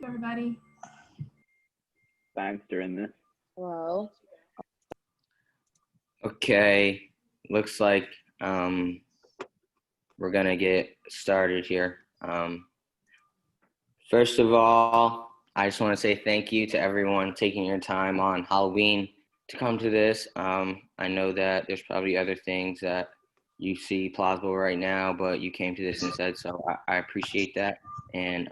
everybody. Times during this. Hello. Okay, looks like we're gonna get started here. First of all, I just want to say thank you to everyone taking your time on Halloween to come to this. I know that there's probably other things that you see plausible right now, but you came to this instead, so I appreciate that, and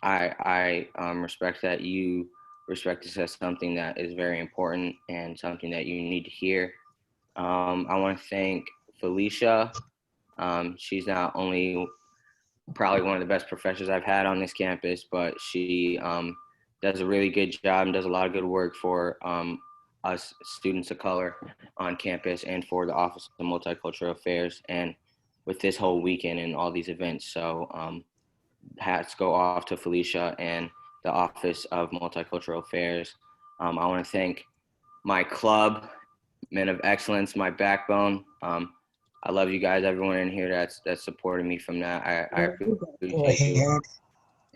I respect that you respect this as something that is very important and something that you need to hear. I want to thank Felicia. She's not only probably one of the best professors I've had on this campus, but she does a really good job and does a lot of good work for us students of color on campus and for the Office of Multicultural Affairs and with this whole weekend and all these events. So hats go off to Felicia and the Office of Multicultural Affairs. I want to thank my club, Men of Excellence, my backbone. I love you guys, everyone in here that's supporting me from that. I appreciate you.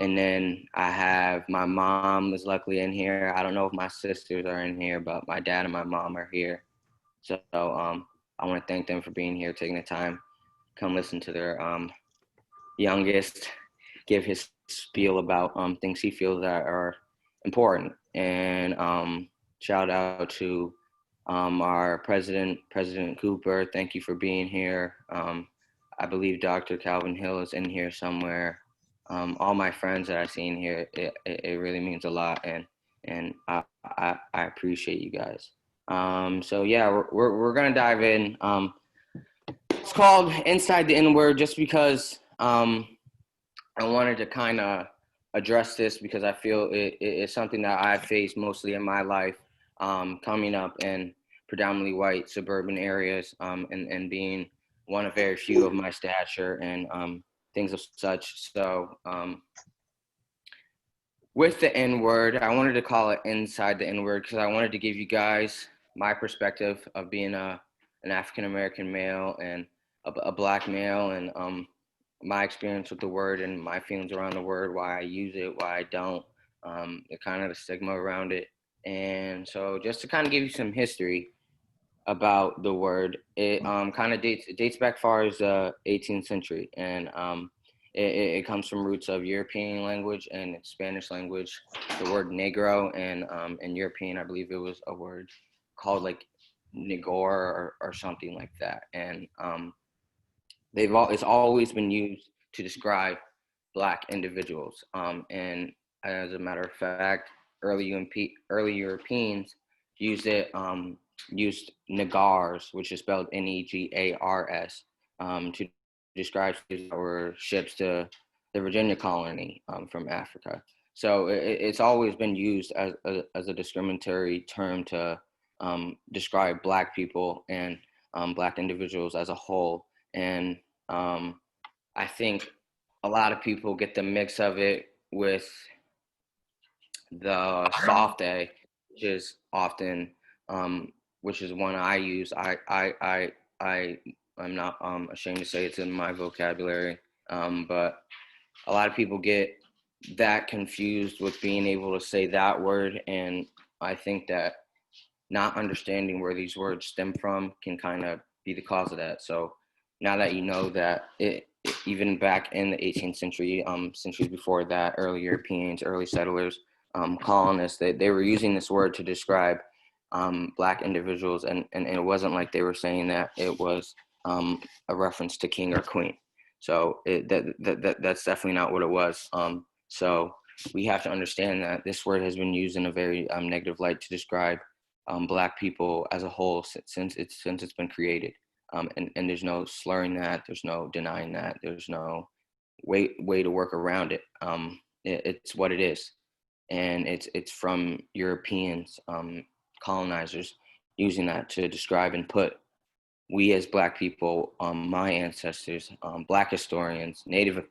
And then I have my mom is luckily in here. I don't know if my sisters are in here, but my dad and my mom are here. So I want to thank them for being here, taking the time, come listen to their youngest give his spiel about things he feels that are important. And shout out to our President Cooper. Thank you for being here. I believe Dr. Calvin Hill is in here somewhere. All my friends that I've seen here, it really means a lot, and I appreciate you guys. So yeah, we're gonna dive in. It's called Inside the Inward just because I wanted to kind of address this because I feel it's something that I've faced mostly in my life, coming up in predominantly white suburban areas, and being one of very few of my stature and things of such. So with the N-word, I wanted to call it Inside the N-word because I wanted to give you guys my perspective of being an African-American male and a Black male, and my experience with the word and my feelings around the word, why I use it, why I don't, the kind of the stigma around it. And so just to kind of give you some history about the word, it kind of dates back far as the 18th century, and it comes from roots of European language and Spanish language. The word negro, and in European, I believe it was a word called like negor or something like that. And it's always been used to describe Black individuals. And as a matter of fact, early Europeans used negars, which is spelled Negars, to describe ships that were ships to the Virginia colony from Africa. So it's always been used as a discriminatory term to describe Black people and Black individuals as a whole. And I think a lot of people get the mix of it with the soft A, which is often, which is one I use. I'm not ashamed to say it's in my vocabulary, but a lot of people get that confused with being able to say that word, and I think that not understanding where these words stem from can kind of be the cause of that. So now that you know that even back in the 18th century, centuries before that, early Europeans, early settlers, colonists, they were using this word to describe Black individuals, and it wasn't like they were saying that it was a reference to king or queen. So that's definitely not what it was. So we have to understand that this word has been used in a very negative light to describe Black people as a whole since it's been created. And there's no slurring that, there's no denying that, there's no way to work around it. It's what it is, and it's from Europeans, colonizers, using that to describe and put we as Black people, my ancestors, Black historians, Native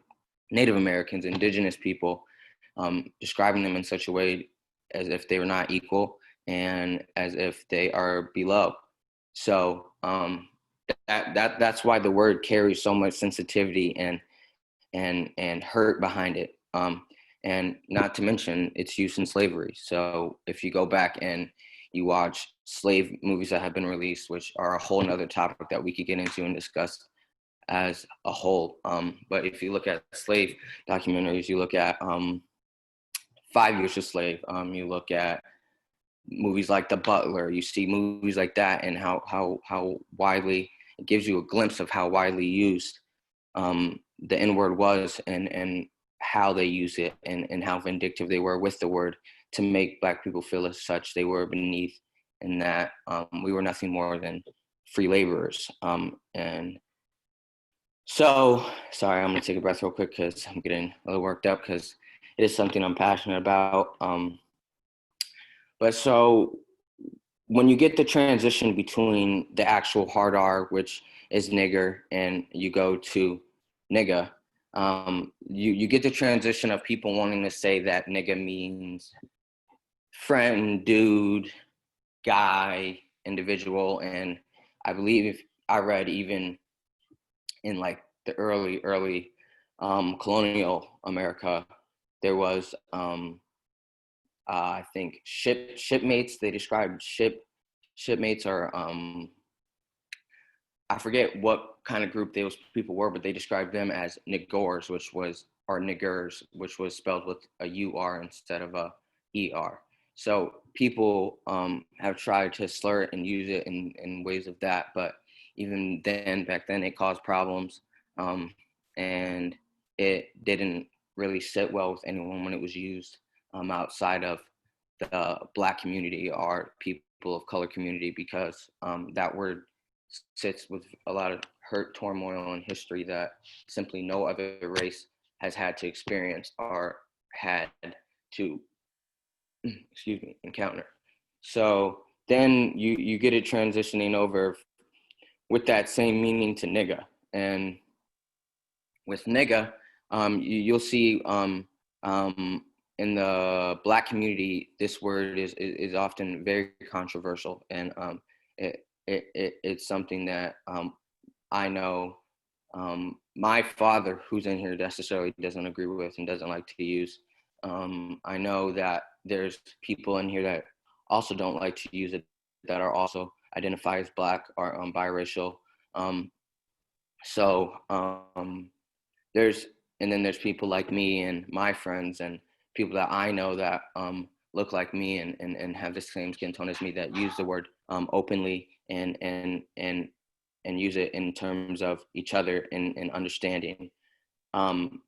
Americans, Indigenous people, describing them in such a way as if they were not equal and as if they are below. So that's why the word carries so much sensitivity and hurt behind it. and not to mention its use in slavery. So if you go back and you watch slave movies that have been released, which are a whole nother topic that we could get into and discuss as a whole. But if you look at slave documentaries, you look at 5 Years a Slave, you look at movies like The Butler, you see movies like that, and how widely it gives you a glimpse of how widely used the N word was, and how they use it, and how vindictive they were with the word to make Black people feel as such they were beneath, and that we were nothing more than free laborers. And so, sorry, I'm gonna take a breath real quick because I'm getting a little worked up because it is something I'm passionate about. But so when you get the transition between the actual hard R, which is nigger, and you go to nigga, you get the transition of people wanting to say that nigga means friend, dude, guy, individual. And I believe I read even in like the early colonial America, there was I think shipmates. They described shipmates, or I forget what kind of group those people were, but they described them as niggers, or niggers, which was spelled with a UR instead of a ER. So people have tried to slur it and use it in ways of that, but even then, back then, it caused problems, and it didn't really sit well with anyone when it was used outside of the Black community or people of color community, because that word sits with a lot of hurt, turmoil, and history that simply no other race has had to experience or had to, encounter. So then you get it transitioning over with that same meaning to nigga. And with nigga, you'll see in the Black community, this word is often very controversial, and it's something that I know my father, who's in here, necessarily doesn't agree with and doesn't like to use. I know that there's people in here that also don't like to use it, that are also identify as Black or biracial. So there's and then there's people like me and my friends and people that I know that look like me, and have the same skin tone as me, that use the word openly, and use it in terms of each other and understanding.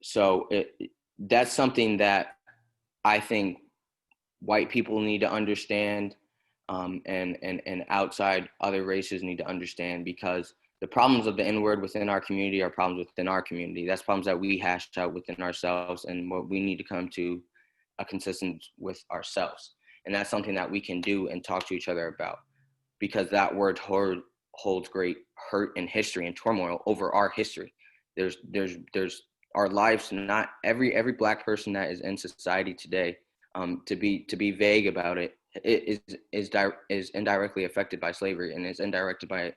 So that's something that I think white people need to understand, and outside other races need to understand, because the problems of the N-word within our community are problems within our community. That's problems that we hashed out within ourselves, and what we need to come to a consistency with ourselves. And that's something that we can do and talk to each other about, because that word holds great hurt and history and turmoil over our history. There's our lives. Not every Black person that is in society today, to be vague about it, is indirectly affected by slavery, and is indirected by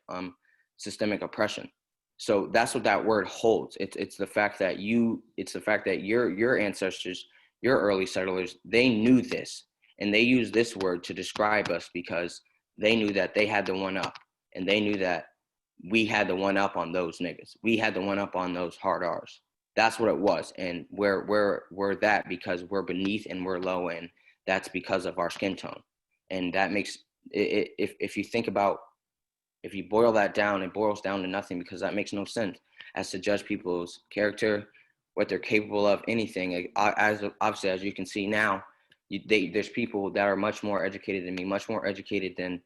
systemic oppression. So that's what that word holds. It's the fact that your ancestors, your early settlers, they knew this, and they used this word to describe us, because they knew that they had the one up, and they knew that we had the one up on those niggas. We had the one up on those hard R's. That's what it was. And we're that because we're beneath and we're low, and that's because of our skin tone. And that makes it, if you think about, if you boil that down, it boils down to nothing, because that makes no sense as to judge people's character, what they're capable of, anything. As obviously, as you can see now, there's people that are much more educated than me, much more educated than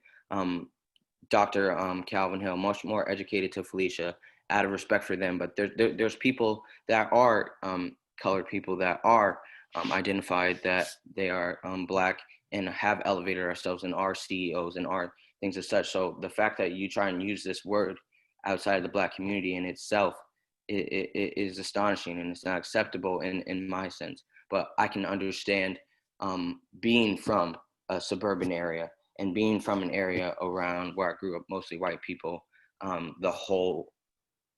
Dr. Calvin Hill, much more educated to Felicia, out of respect for them. But there's people that are colored people that are identified that they are Black, and have elevated ourselves, and are CEOs and are things as such. So the fact that you try and use this word outside of the Black community in itself, it is astonishing, and it's not acceptable in my sense. But I can understand being from a suburban area, and being from an area around where I grew up, mostly white people, the whole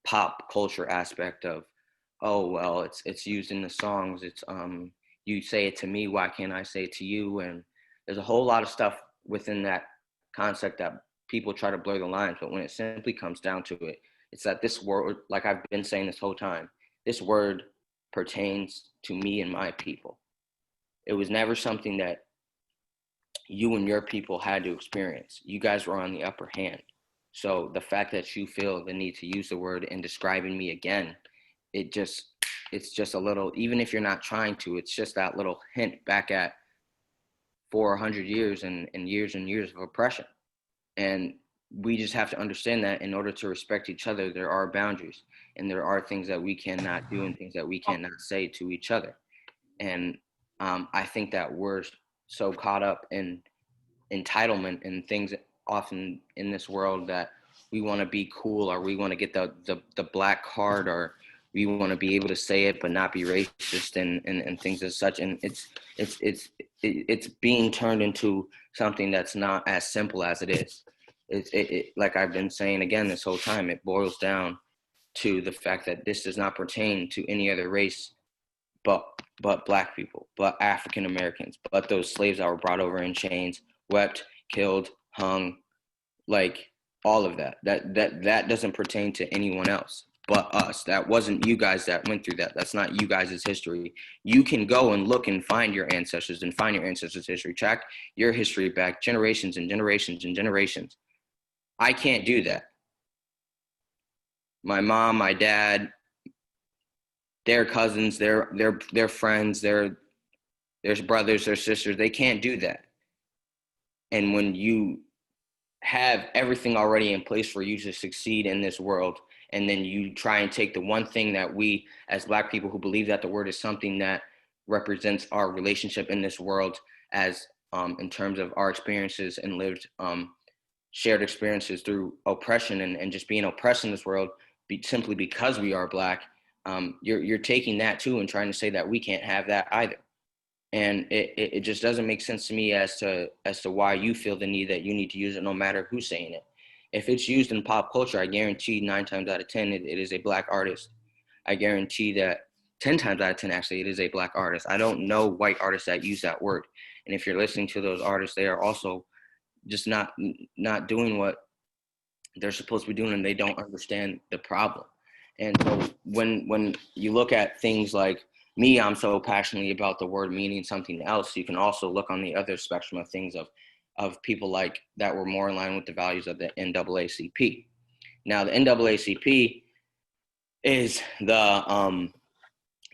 pop culture aspect of, oh well, it's used in the songs, it's you say it to me, why can't I say it to you? And there's a whole lot of stuff within that concept that people try to blur the lines. But when it simply comes down to it, it's that this word, like I've been saying this whole time, this word pertains to me and my people. It was never something that you and your people had to experience. You guys were on the upper hand. So the fact that you feel the need to use the word in describing me again, it just, it's just a little, even if you're not trying to, it's just that little hint back at 400 years and years and years of oppression. And we just have to understand that in order to respect each other, there are boundaries and there are things that we cannot do and things that we cannot say to each other. And I think that we're so caught up in entitlement and things often in this world that we want to be cool, or we want to get the black card, or we want to be able to say it but not be racist and things as such. And it's being turned into something that's not as simple as it is. Like I've been saying again this whole time, it boils down to the fact that this does not pertain to any other race but black people, but African Americans, but those slaves that were brought over in chains, wept, killed, hung, like all of that. That doesn't pertain to anyone else but us. That wasn't you guys that went through that. That's not you guys' history. You can go and look and find your ancestors and find your ancestors' history. Track your history back generations and generations and generations. I can't do that. My mom, my dad, their cousins, their friends, their brothers, their sisters, they can't do that. And when you have everything already in place for you to succeed in this world, and then you try and take the one thing that we as black people who believe that the word is something that represents our relationship in this world as in terms of our experiences and lived shared experiences through oppression and just being oppressed in this world simply because we are black, you're taking that too and trying to say that we can't have that either. And it just doesn't make sense to me as to why you feel the need that you need to use it no matter who's saying it. If it's used in pop culture, I guarantee 9 times out of 10 it is a black artist. I guarantee that 10 times out of 10 actually it is a black artist. I don't know white artists that use that word. And if you're listening to those artists, they are also just not doing what they're supposed to be doing, and they don't understand the problem. And so when you look at things like me, I'm so passionately about the word meaning something else. You can also look on the other spectrum of things of people like that were more in line with the values of the NAACP. Now, the NAACP is the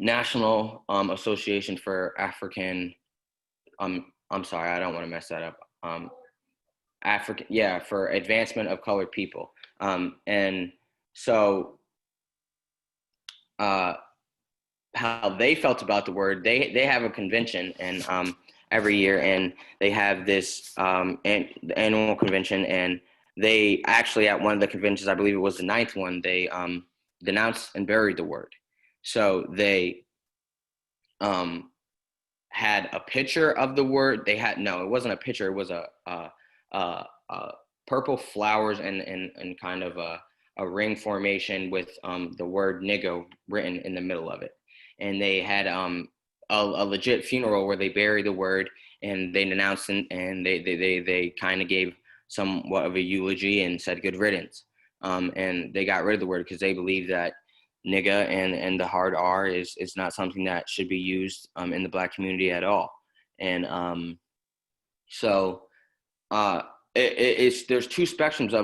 National Association for African. I'm sorry, I don't want to mess that up. For advancement of colored people. And so how they felt about the word, they have a convention and every year, and they have this annual convention, and they actually at one of the conventions, I believe it was the 9th one, they denounced and buried the word. So they had a picture of the word. It wasn't a picture, it was a purple flowers and kind of a ring formation with the word nigga written in the middle of it. And they had a legit funeral where they buried the word and they denounced and they kind of gave somewhat of a eulogy and said good riddance. And they got rid of the word because they believe that nigga and the hard R is not something that should be used in the black community at all. And there's two spectrums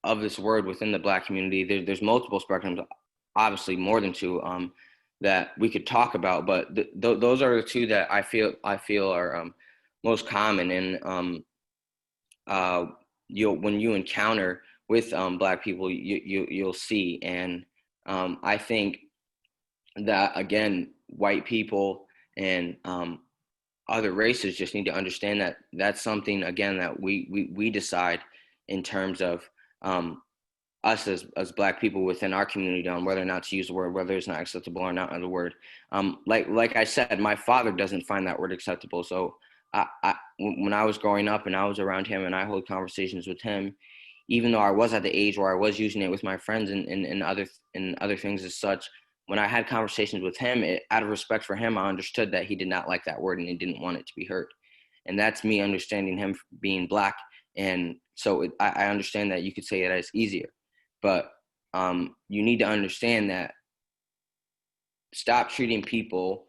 of this word within the black community. There's multiple spectrums, obviously more than two that we could talk about, but those are the two that I feel are most common. And when you encounter with black people, you'll see. And I think that again, white people and other races just need to understand that that's something again that we decide in terms of us as black people within our community on whether or not to use the word, whether it's not acceptable or not as a word. Like I said, my father doesn't find that word acceptable. So when I was growing up and I was around him and I hold conversations with him, even though I was at the age where I was using it with my friends and other things as such, when I had conversations with him, out of respect for him, I understood that he did not like that word and he didn't want it to be heard. And that's me understanding him being Black. And so I understand that you could say that it's easier, but you need to understand that stop treating people.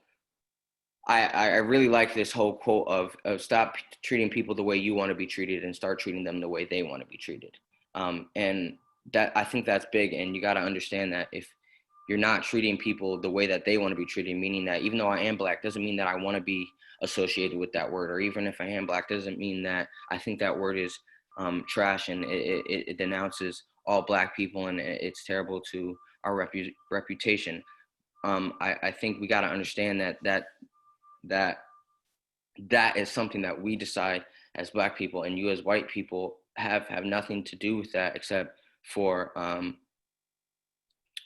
I really like this whole quote of stop treating people the way you want to be treated and start treating them the way they want to be treated. And that, I think that's big. And you got to understand that if you're not treating people the way that they want to be treated, meaning that even though I am Black, doesn't mean that I want to be associated with that word. Or even if I am Black, doesn't mean that I think that word is trash and it denounces all Black people and it's terrible to our reputation. I think we got to understand that is something that we decide as Black people, and you as white people have nothing to do with that except for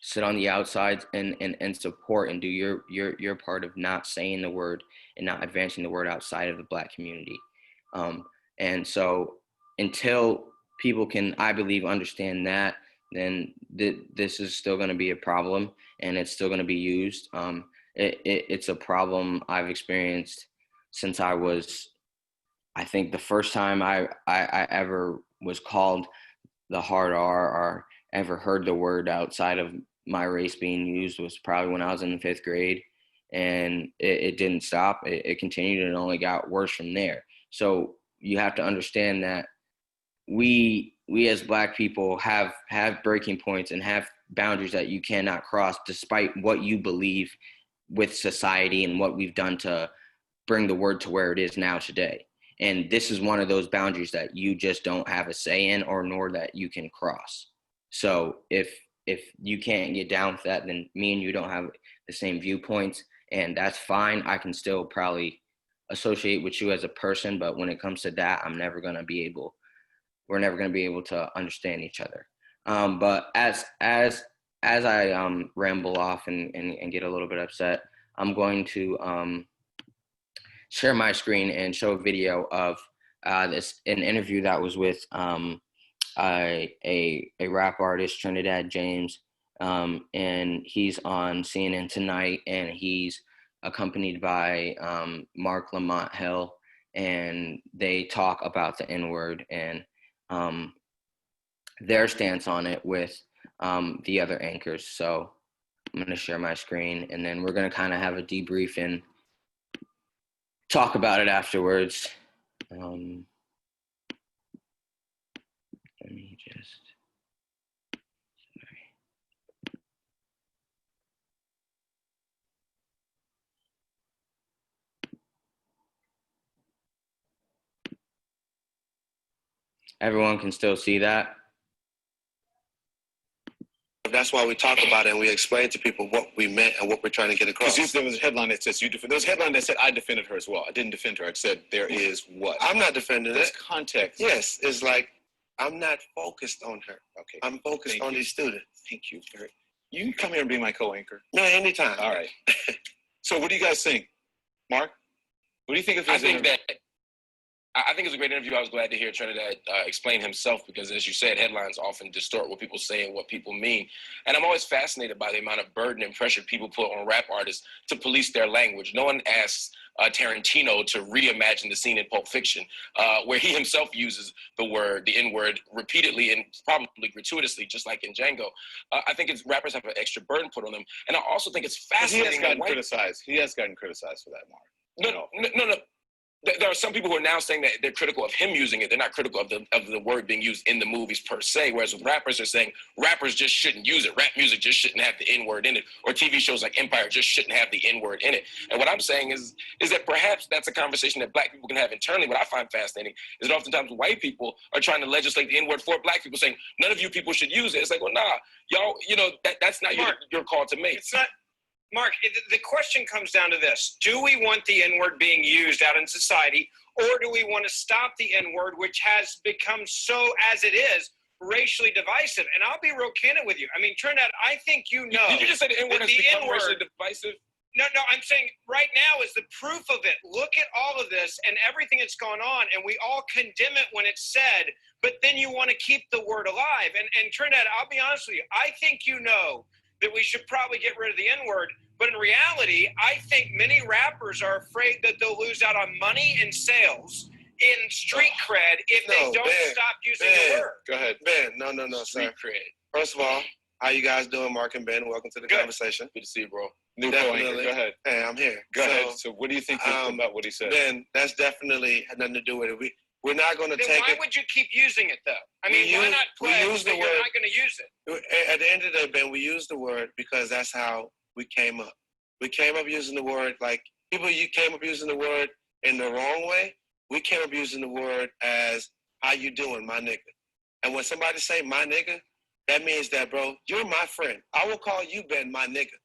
sit on the outside and support and do your part of not saying the word and not advancing the word outside of the Black community. And so until people can, I believe, understand that, then this is still going to be a problem and it's still going to be used. It's a problem I've experienced since I think the first time I ever was called the hard R or ever heard the word outside of my race being used was probably when I was in the 5th grade, and it didn't stop. It continued and only got worse from there. So you have to understand that we as Black people have breaking points and have boundaries that you cannot cross despite what you believe with society and what we've done to bring the word to where it is now today. And this is one of those boundaries that you just don't have a say in or nor that you can cross. So if you can't get down with that, then me and you don't have the same viewpoints, and that's fine. I can still probably associate with you as a person, but when it comes to that, we're never going to be able to understand each other. But as I ramble off and get a little bit upset, I'm going to share my screen and show a video of an interview that was with a rap artist, Trinidad James, and he's on CNN Tonight, and he's accompanied by Mark Lamont Hill, and they talk about the N-word and their stance on it with the other anchors. So I'm going to share my screen, and then we're going to kind of have a debrief and talk about it afterwards. Let me just, sorry. Everyone can still see that? That's why we talk about it and we explain to people what we meant and what we're trying to get across. Because there was a headline that says there was a headline that said I defended her as well. I didn't defend her. I said there is what? I'm not defending There's it. context. Yes, it's like I'm not focused on her. Okay. I'm focused on these students. Thank you. You can come here and be my co-anchor. No, anytime. All right. So what do you guys think? Mark? What do you think of his interview? I think it's a great interview. I was glad to hear Trinidad explain himself because, as you said, headlines often distort what people say and what people mean. And I'm always fascinated by the amount of burden and pressure people put on rap artists to police their language. No one asks Tarantino to reimagine the scene in Pulp Fiction, where he himself uses the N-word, repeatedly and probably gratuitously, just like in Django. I think rappers have an extra burden put on them. And I also think it's fascinating. He has gotten criticized for that, Mark. No. There are some people who are now saying that they're critical of him using it. They're not critical of the word being used in the movies per se, whereas rappers are saying rappers just shouldn't use it. Rap music just shouldn't have the N-word in it. Or TV shows like Empire just shouldn't have the N-word in it. And what I'm saying is that perhaps that's a conversation that Black people can have internally. What I find fascinating is that oftentimes white people are trying to legislate the N-word for Black people, saying none of you people should use it. It's like, well, nah, y'all, that's not your call to make. It's not. Mark, the question comes down to this. Do we want the N-word being used out in society, or do we want to stop the N-word, which has become so, as it is, racially divisive? And I'll be real candid with you. I mean, Trinidad, I think you know. Did you just say the N-word has become racially divisive? No, I'm saying right now is the proof of it. Look at all of this and everything that's gone on, and we all condemn it when it's said, but then you want to keep the word alive. And Trinidad, I'll be honest with you. I think you know that we should probably get rid of the N-word. But in reality, I think many rappers are afraid that they'll lose out on money and sales in street cred if they don't stop using the word. Go ahead. Ben, no, Street sir. cred. First of all, how you guys doing, Mark and Ben? Welcome to the conversation. Good to see you, bro. New co-anchor. Go ahead. Hey, I'm here. Go ahead. So what do you think about what he said? Ben, that's definitely had nothing to do with it. We're not going to Then take why it. would you keep using it, though? I mean, why not pledge use the that you're word. not going to use it? At the end of the day, Ben, we use the word because that's how we came up. We came up using the word like people. You came up using the word in the wrong way. We came up using the word as "How you doing, my nigga?" And when somebody say "my nigga," that means that, bro, you're my friend. I will call you Ben, my nigga.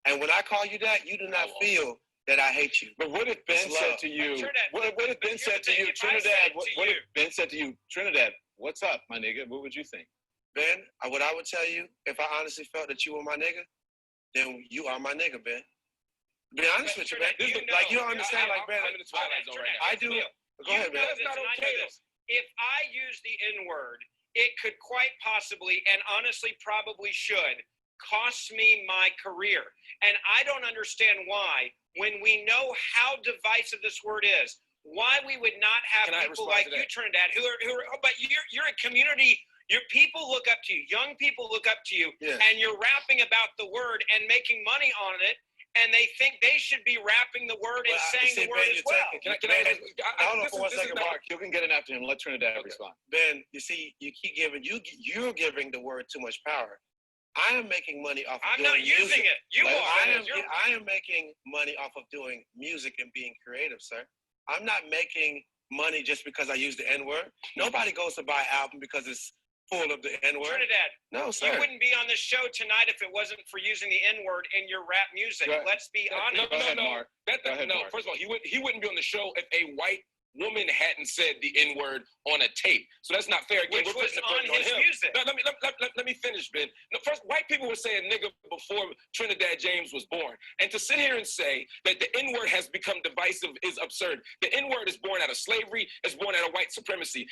And when I call you that, you do not feel that I hate you. But what if Ben said to you? What if Ben said to you, Trinidad? What if Ben said to you, Trinidad? What's up, my nigga? What would you think? Ben, what I would tell you, if I honestly felt that you were my nigga, then you are my nigga, Ben. Be honest with you, man. Like, you don't understand, like, Ben. I'm in the twilight zone right now. I do. Go ahead, Ben. That's not okay. If I use the N-word, it could quite possibly, and honestly probably should, cost me my career. And I don't understand why, when we know how divisive this word is, why we would not have people like you, Trinidad, who are but you're a community. Your people look up to you. Young people look up to you, and you're rapping about the word and making money on it. And they think they should be rapping the word and saying the word as well. Hold on for 1 second, Mark. You can get in after him. Let Trinidad respond. Ben, you see, you keep giving you're giving the word too much power. I am making money off of I'm not using it. I am making money off of doing music and being creative, sir. I'm not making money just because I use the N-word. Nobody goes to buy an album because it's full of the N-word. Trinidad, no, sir. You wouldn't be on the show tonight if it wasn't for using the N-word in your rap music. Let's be honest. No. First of all, he wouldn't be on the show if a white woman hadn't said the N-word on a tape. So that's not fair. Again, Which was on his music. No, let me finish, Ben. No, first, white people were saying nigga before Trinidad James was born. And to sit here and say that the N-word has become divisive is absurd. The N-word is born out of slavery. It's born out of white supremacy.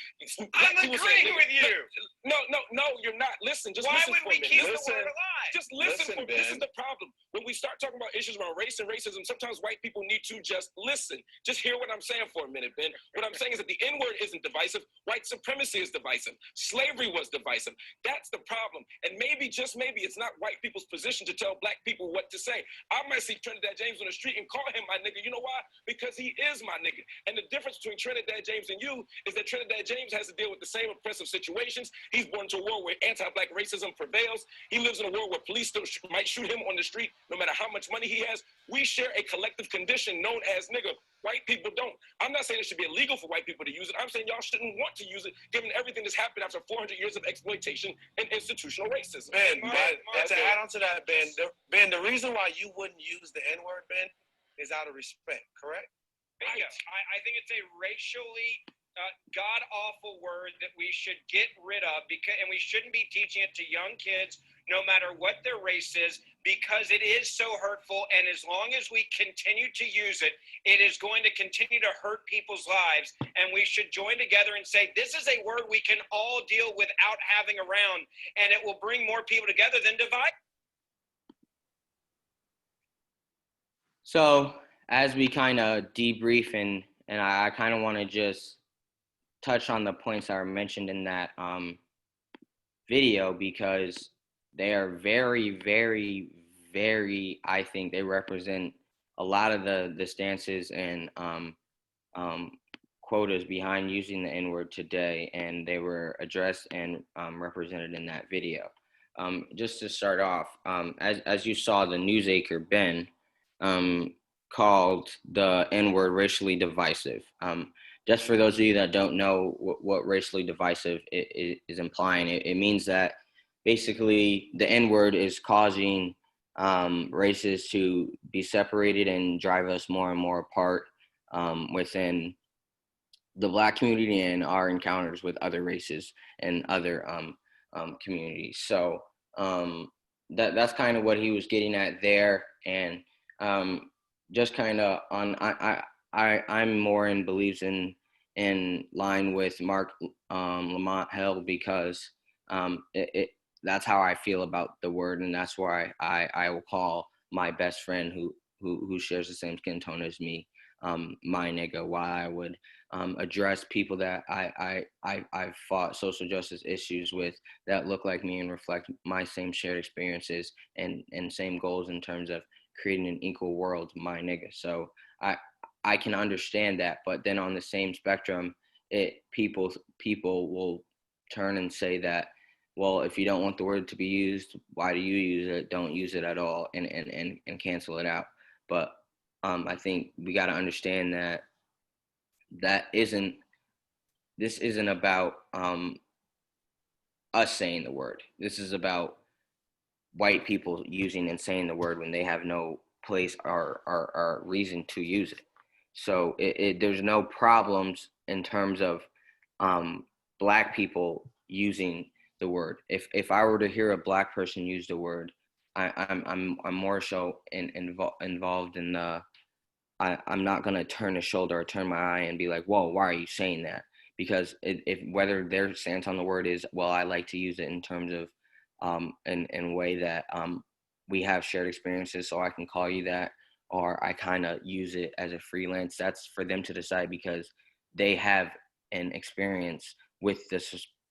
I'm agreeing with you. No, you're not. Listen, just Why listen would for we a minute. keep the word alive? Just listen. This is the problem. When we start talking about issues around race and racism, sometimes white people need to just listen. Just hear what I'm saying for a minute, Ben. What I'm saying is that the N-word isn't divisive. White supremacy is divisive. Slavery was divisive. That's the problem. And maybe, just maybe, it's not white people's position to tell black people what to say. I might see Trinidad James on the street and call him my nigga. You know why? Because he is my nigga. And the difference between Trinidad James and you is that Trinidad James has to deal with the same oppressive situations. He's born into a world where anti-black racism prevails. He lives in a world where police still might shoot him on the street no matter how much money he has. We share a collective condition known as nigga. White people don't. I'm not saying it should be illegal for white people to use it. I'm saying y'all shouldn't want to use it given everything that's happened after 400 years of exploitation and institutional racism. Ben, to add on to that, Ben, the reason why you wouldn't use the N-word, Ben, is out of respect, correct? Right. I think it's a racially god-awful word that we should get rid of, and we shouldn't be teaching it to young kids no matter what their race is, because it is so hurtful. And as long as we continue to use it, it is going to continue to hurt people's lives. And we should join together and say, this is a word we can all deal without having around, and it will bring more people together than divide. So as we kind of debrief and I kind of want to just touch on the points that are mentioned in that video, because they are very, very, very, I think they represent a lot of the stances and quotas behind using the N-word today, and they were addressed and represented in that video. Just to start off, as you saw, the news anchor, Ben, called the N-word racially divisive. Just for those of you that don't know what racially divisive is implying, it means that basically the N-word is causing races to be separated and drive us more and more apart within the Black community and our encounters with other races and other communities. So that's kind of what he was getting at there. And just kind of on, I'm more in believes in line with Mark Lamont Hill, because that's how I feel about the word, and that's why I will call my best friend who shares the same skin tone as me, my nigga. Why I would address people that I've fought social justice issues with that look like me and reflect my same shared experiences and same goals in terms of creating an equal world, my nigga. So I can understand that, but then on the same spectrum, people will turn and say that, well, if you don't want the word to be used, why do you use it? Don't use it at all, and cancel it out. But I think we got to understand that this isn't about us saying the word. This is about white people using and saying the word when they have no place or reason to use it. So there's no problems in terms of Black people using the word. If I were to hear a Black person use the word, I'm more so involved in the. I'm not gonna turn a shoulder or turn my eye and be like, whoa, why are you saying that? Because if whether their stance on the word is, well, I like to use it in terms of in a way that we have shared experiences, so I can call you that, or I kind of use it as a freelance. That's for them to decide because they have an experience with the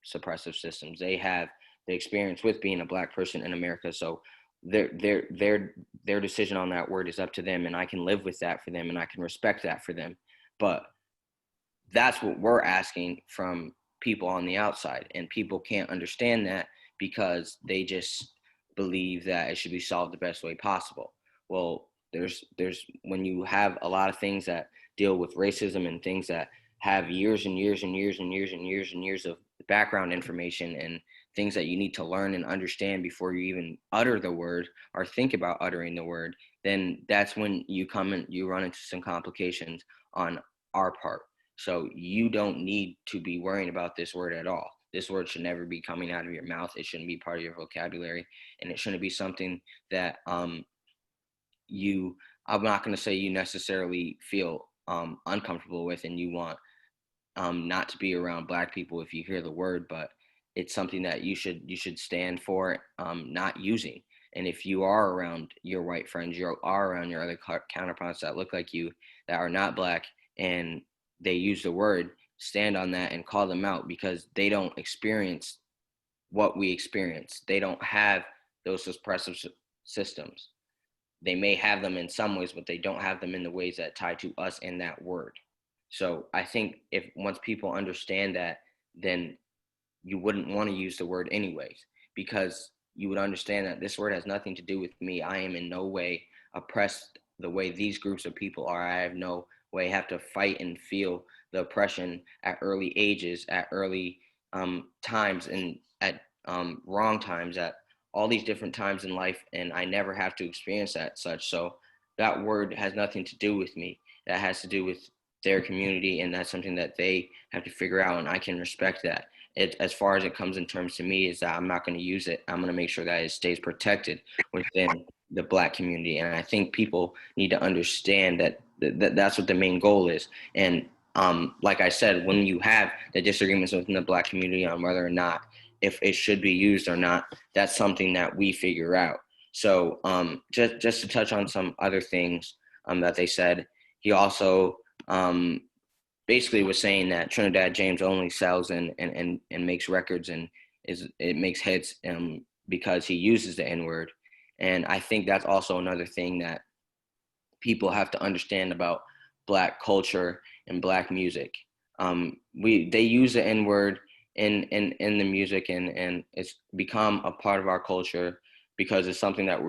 suppressive systems. They have the experience with being a Black person in America. So their decision on that word is up to them, and I can live with that for them, and I can respect that for them. But that's what we're asking from people on the outside, and people can't understand that because they just believe that it should be solved the best way possible. Well, there's when you have a lot of things that deal with racism and things that have years and years and years and years and years and years of background information and things that you need to learn and understand before you even utter the word or think about uttering the word, then that's when you come and you run into some complications on our part. So you don't need to be worrying about this word at all. This word should never be coming out of your mouth. It shouldn't be part of your vocabulary, and it shouldn't be something that I'm not going to say you necessarily feel uncomfortable with, and you want not to be around Black people if you hear the word, but it's something that you should stand for not using. And if you are around your white friends, you are around your other counterparts that look like you, that are not Black, and they use the word, stand on that and call them out, because they don't experience what we experience. They don't have those suppressive systems. They may have them in some ways, but they don't have them in the ways that tie to us and that word. So I think if once people understand that, then you wouldn't want to use the word anyways, because you would understand that this word has nothing to do with me. I am in no way oppressed the way these groups of people are. I have no way have to fight and feel the oppression at early ages, at early times, and at wrong times, at all these different times in life, and I never have to experience that such. So that word has nothing to do with me. That has to do with their community, and that's something that they have to figure out, and I can respect that. As far as it comes in terms to me, is that I'm not going to use it. I'm going to make sure that it stays protected within the Black community, and I think people need to understand that that's what the main goal is. And like I said, when you have the disagreements within the Black community on whether or not if it should be used or not, that's something that we figure out. So just to touch on some other things that they said, he also basically was saying that Trinidad James only sells and makes records and it makes hits because he uses the N-word. And I think that's also another thing that people have to understand about Black culture and Black music. They use the N-word in the music, and it's become a part of our culture because it's something that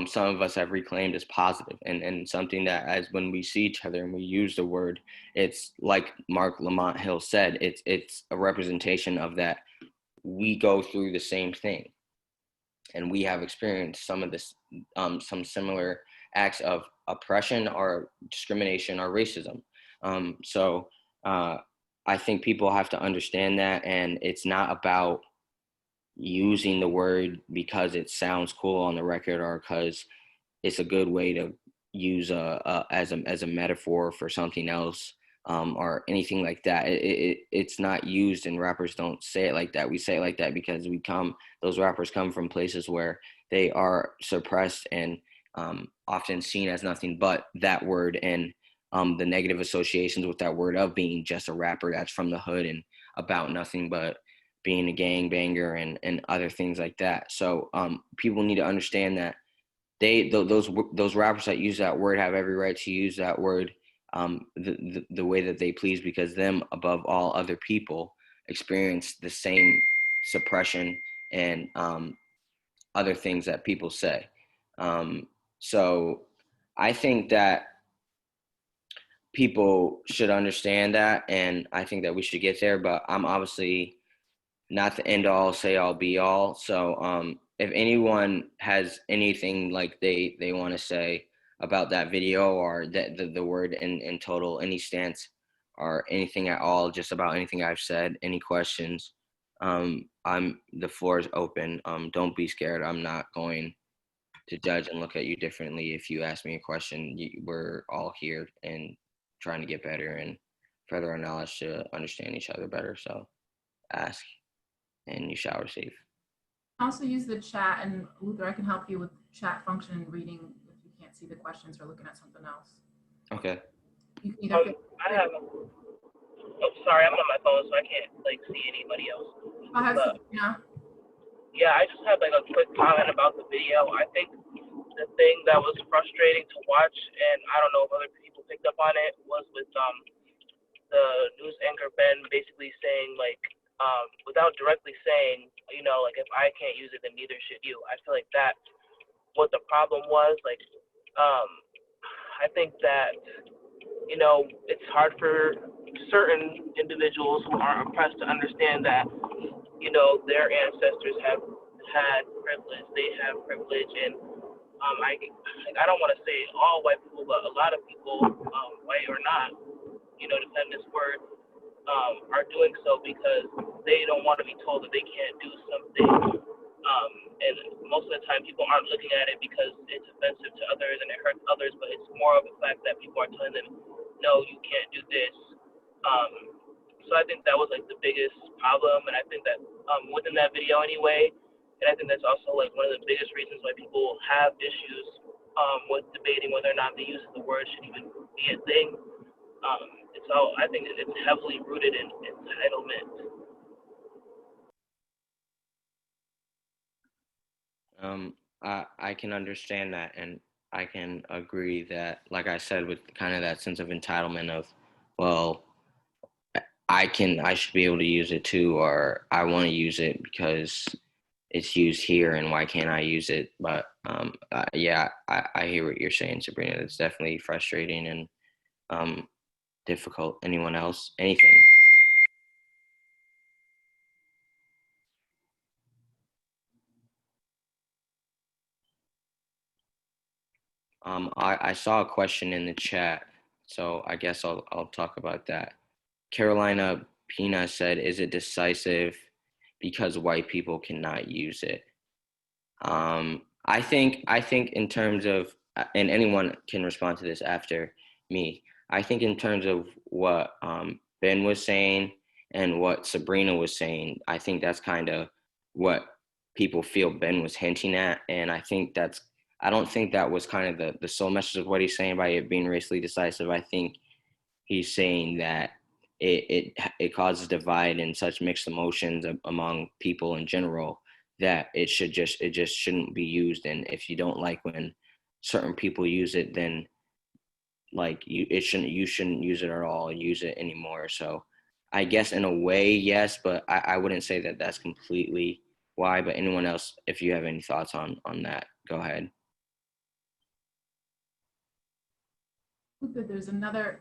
some of us have reclaimed as positive, and something that as when we see each other and we use the word, it's like Mark Lamont Hill said, it's a representation of that we go through the same thing, and we have experienced some of this, some similar acts of oppression or discrimination or racism. So I think people have to understand that, and it's not about using the word because it sounds cool on the record or because it's a good way to use as a metaphor for something else. or anything like that. It's not used, and rappers don't say it like that. We say it like that because those rappers come from places where they are suppressed and often seen as nothing but that word, and the negative associations with that word of being just a rapper that's from the hood and about nothing but being a gangbanger and other things like that. So people need to understand that those rappers that use that word have every right to use that word the way that they please, because them above all other people experience the same suppression and other things that people say. So I think that people should understand that, and I think that we should get there, but I'm obviously not the end all, say all, be all. So if anyone has anything like they want to say about that video, or the word in total, any stance or anything at all, just about anything I've said, any questions, the floor is open. Don't be scared. I'm not going to judge and look at you differently. If you ask me a question, we're all here and trying to get better and further our knowledge to understand each other better. So ask and you shall receive. Also use the chat, and Luther, I can help you with chat function reading if you can't see the questions or looking at something else. Okay. You can either sorry, I'm on my phone, so I can't see anybody else. Go ahead, Sabrina. Yeah, I just had a quick comment about the video. I think the thing that was frustrating to watch, and I don't know if other people picked up on it, was with the news anchor Ben basically saying without directly saying, if I can't use it, then neither should you. I feel like that's what the problem was. I think that it's hard for certain individuals who are oppressed to understand that their ancestors have had privilege. They have privilege, and I don't want to say all white people, but a lot of people, white or not, defend this word, are doing so because they don't want to be told that they can't do something. And most of the time, people aren't looking at it because it's offensive to others and it hurts others, but it's more of the fact that people are telling them, no, you can't do this. So I think that was the biggest problem, and I think that within that video anyway, and I think that's also one of the biggest reasons why people have issues with debating whether or not the use of the word should even be a thing. I think it's heavily rooted in entitlement. I can understand that, and I can agree that, like I said, with kind of that sense of entitlement of, well, I should be able to use it too, or I want to use it because it's used here, and why can't I use it? But yeah, I hear what you're saying, Sabrina. It's definitely frustrating and difficult. Anyone else? Anything? I saw a question in the chat, so I guess I'll talk about that. Carolina Pina said, "Is it decisive because white people cannot use it?" I think in terms of, and anyone can respond to this after me. I think in terms of what Ben was saying and what Sabrina was saying, I think that's kind of what people feel Ben was hinting at, and I don't think that was kind of the sole message of what he's saying by it being racially decisive. I think he's saying that it causes divide and such mixed emotions among people in general that it just shouldn't be used. And if you don't like when certain people use it, then you shouldn't use it at all and use it anymore. So I guess in a way, yes, but I wouldn't say that that's completely why. But anyone else, if you have any thoughts on that, go ahead. There's another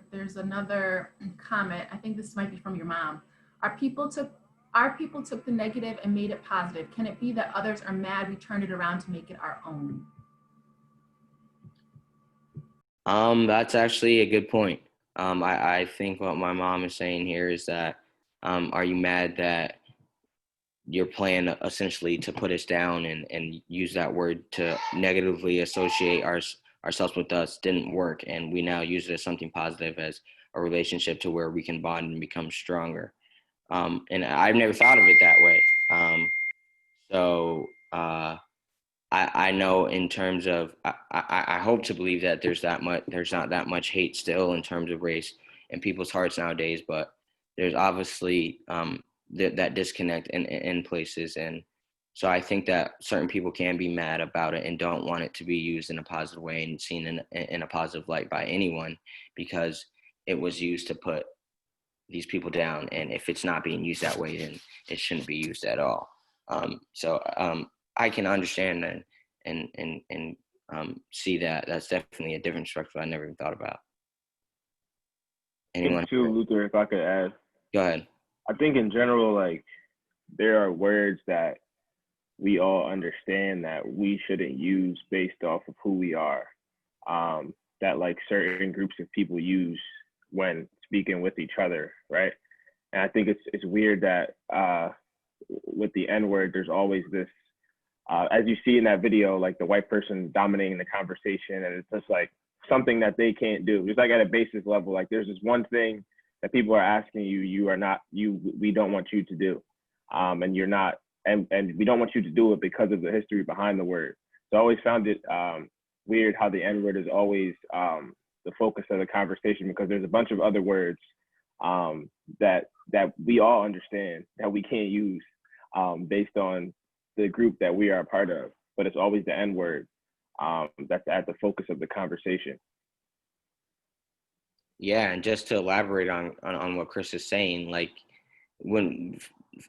comment. I think this might be from your mom. Our people took the negative and made it positive. Can it be that others are mad we turned it around to make it our own? That's actually a good point. I think what my mom is saying here is that, are you mad that your plan essentially to put us down and use that word to negatively associate ourselves with us didn't work, and we now use it as something positive as a relationship to where we can bond and become stronger. And I've never thought of it that way. I know in terms of, I hope to believe that there's not that much hate still in terms of race in people's hearts nowadays, but there's obviously that disconnect in places. And so I think that certain people can be mad about it and don't want it to be used in a positive way and seen in a positive light by anyone, because it was used to put these people down. And if it's not being used that way, then it shouldn't be used at all. I can understand that and see that. That's definitely a different structure I never even thought about. Anyone? Too, Luther, if I could add. Go ahead. I think in general, like, there are words that we all understand that we shouldn't use based off of who we are, that like certain groups of people use when speaking with each other, right? And I think it's weird that with the N-word, there's always this, as you see in that video, like the white person dominating the conversation, and it's just like something that they can't do. Just like at a basis level, like there's this one thing that people are asking you, we don't want you to do, and you're not, and we don't want you to do it because of the history behind the word. So I always found it weird how the N-word is always the focus of the conversation, because there's a bunch of other words that we all understand that we can't use based on the group that we are a part of, but it's always the N-word that's at the focus of the conversation. Yeah, and just to elaborate on what Chris is saying, like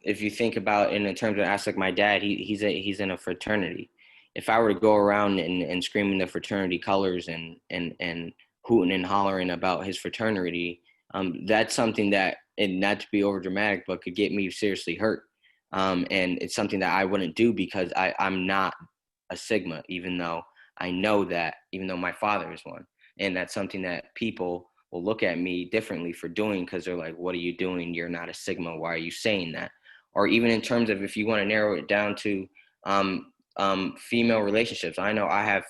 if you think about in terms of ask like my dad, he's in a fraternity. If I were to go around and screaming the fraternity colors and hooting and hollering about his fraternity, that's something that, and not to be over dramatic, but could get me seriously hurt. And it's something that I wouldn't do because I'm not a Sigma, even though I know that, even though my father is one. And that's something that people will look at me differently for doing, because they're like, what are you doing? You're not a Sigma. Why are you saying that? Or even in terms of, if you want to narrow it down to female relationships, I know I have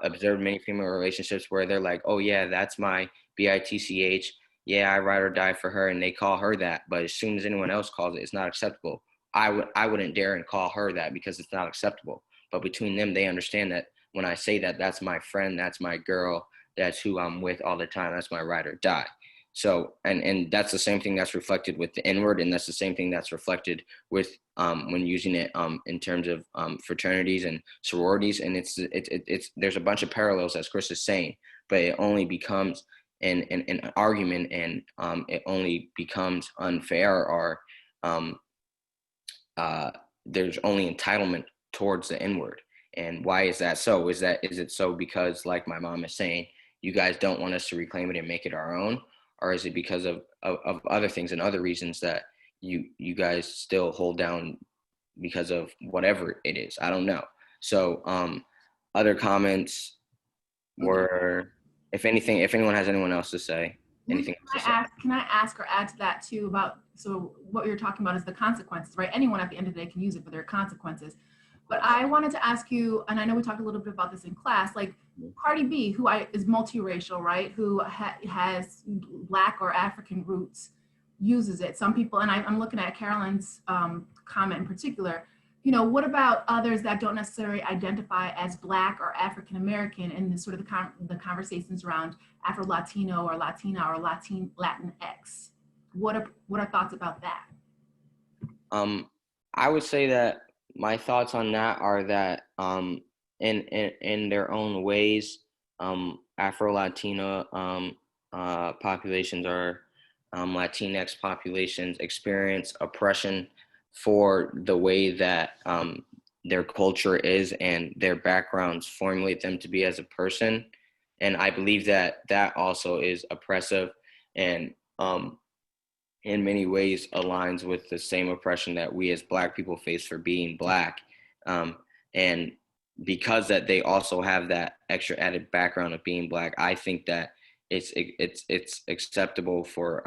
observed many female relationships where they're like, oh yeah, that's my bitch. Yeah, I ride or die for her, and they call her that. But as soon as anyone else calls it, it's not acceptable. I wouldn't dare and call her that because it's not acceptable. But between them, they understand that when I say that, that's my friend, that's my girl, that's who I'm with all the time, that's my ride or die. So, and that's the same thing that's reflected with the N-word, and that's the same thing that's reflected with when using it in terms of fraternities and sororities. And it's there's a bunch of parallels, as Chris is saying, but it only becomes an argument, and it only becomes unfair, or there's only entitlement towards the N-word. And why is that so? Is it so because, like my mom is saying, you guys don't want us to reclaim it and make it our own? Or is it because of other things and other reasons that you guys still hold down because of whatever it is? I don't know. So other comments were, if anyone has anyone else to say, anything else to say. Can I ask or add to that too about, so what you're talking about is the consequences, right? Anyone at the end of the day can use it, but there are consequences. But I wanted to ask you, and I know we talked a little bit about this in class, like Cardi B, who is multiracial, right? Who has Black or African roots, uses it. Some people, and I'm looking at Carolyn's comment in particular, you know, what about others that don't necessarily identify as Black or African American, and the sort of the conversations around Afro-Latino or Latina or Latinx? What are thoughts about that? I would say that my thoughts on that are that in their own ways, Afro-Latino populations or Latinx populations experience oppression for the way that their culture is and their backgrounds formulate them to be as a person. And I believe that also is oppressive, and in many ways aligns with the same oppression that we as Black people face for being Black. And because that they also have that extra added background of being Black, I think that it's acceptable for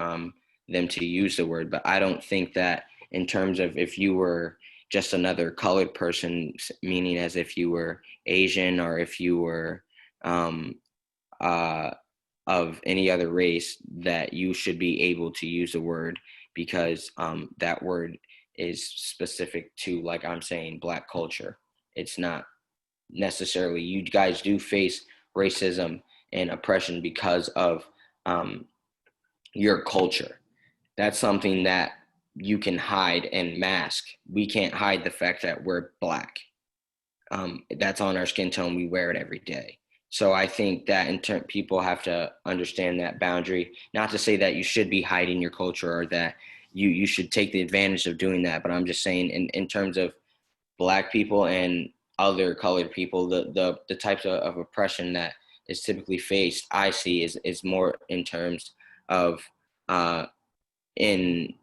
them to use the word. But I don't think that in terms of if you were just another colored person, meaning as if you were Asian or if you were of any other race, that you should be able to use the word, because that word is specific to, like I'm saying, Black culture. It's not necessarily, you guys do face racism and oppression because of your culture. That's something that you can hide and mask. We can't hide the fact that we're Black. That's on our skin tone. We wear it every day. So I think that people have to understand that boundary. Not to say that you should be hiding your culture, or that you should take the advantage of doing that. But I'm just saying, in terms of Black people and other colored people, the types of oppression that is typically faced, I see, is more in terms of in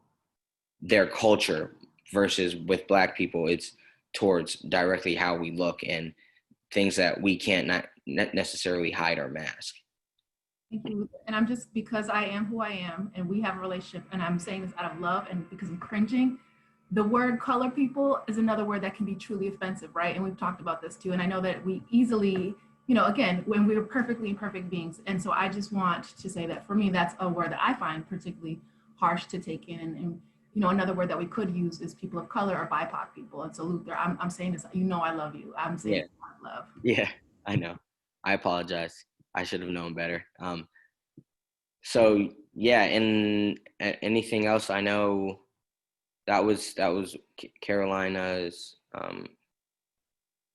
their culture, versus with Black people, it's towards directly how we look and things that we can't not necessarily hide or mask. Thank you. And I'm just, because I am who I am and we have a relationship, and I'm saying this out of love and because I'm cringing, the word color people is another word that can be truly offensive, right? And we've talked about this too. And I know that we easily, again, when we're perfectly imperfect beings. And so I just want to say that for me, that's a word that I find particularly harsh to take in. And another word that we could use is people of color or BIPOC people. And so Luther, I'm saying this, I love you. I'm saying this out of love. Yeah, I know. I apologize. I should have known better. So yeah, and anything else? I know that was Carolina's.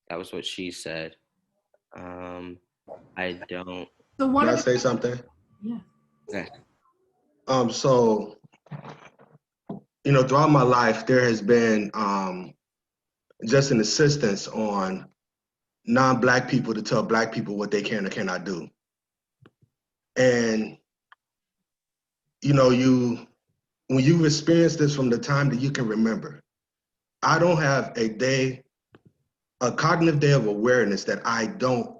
That was what she said. I don't. So Can I say something? Yeah. Yeah. So, throughout my life, there has been just an insistence on non-Black people to tell Black people what they can or cannot do. And, when you've experienced this from the time that you can remember, I don't have a cognitive day of awareness that I don't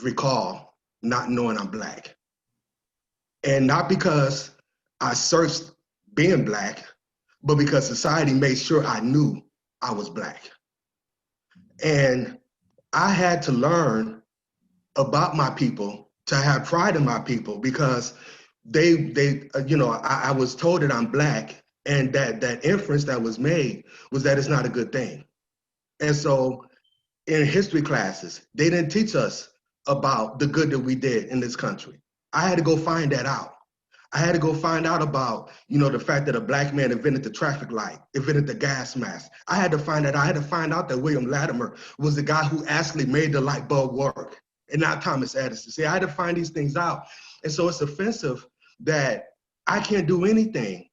recall not knowing I'm Black. And not because I searched being Black, but because society made sure I knew I was Black. And I had to learn about my people, to have pride in my people, because I was told that I'm Black, and that inference that was made was that it's not a good thing. And so in history classes, they didn't teach us about the good that we did in this country. I had to go find that out. I had to go find out about, the fact that a Black man invented the traffic light, invented the gas mask. I had to find that. I had to find out that William Latimer was the guy who actually made the light bulb work, and not Thomas Edison. See, I had to find these things out. And so it's offensive that I can't do anything,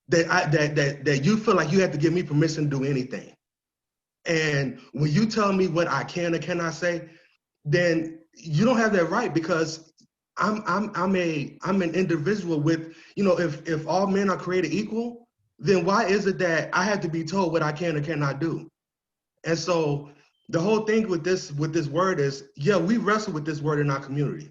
that you feel like you have to give me permission to do anything. And when you tell me what I can or cannot say, then you don't have that right, because I'm an individual with, if all men are created equal, then why is it that I have to be told what I can or cannot do? And so the whole thing with this word is, we wrestle with this word in our community.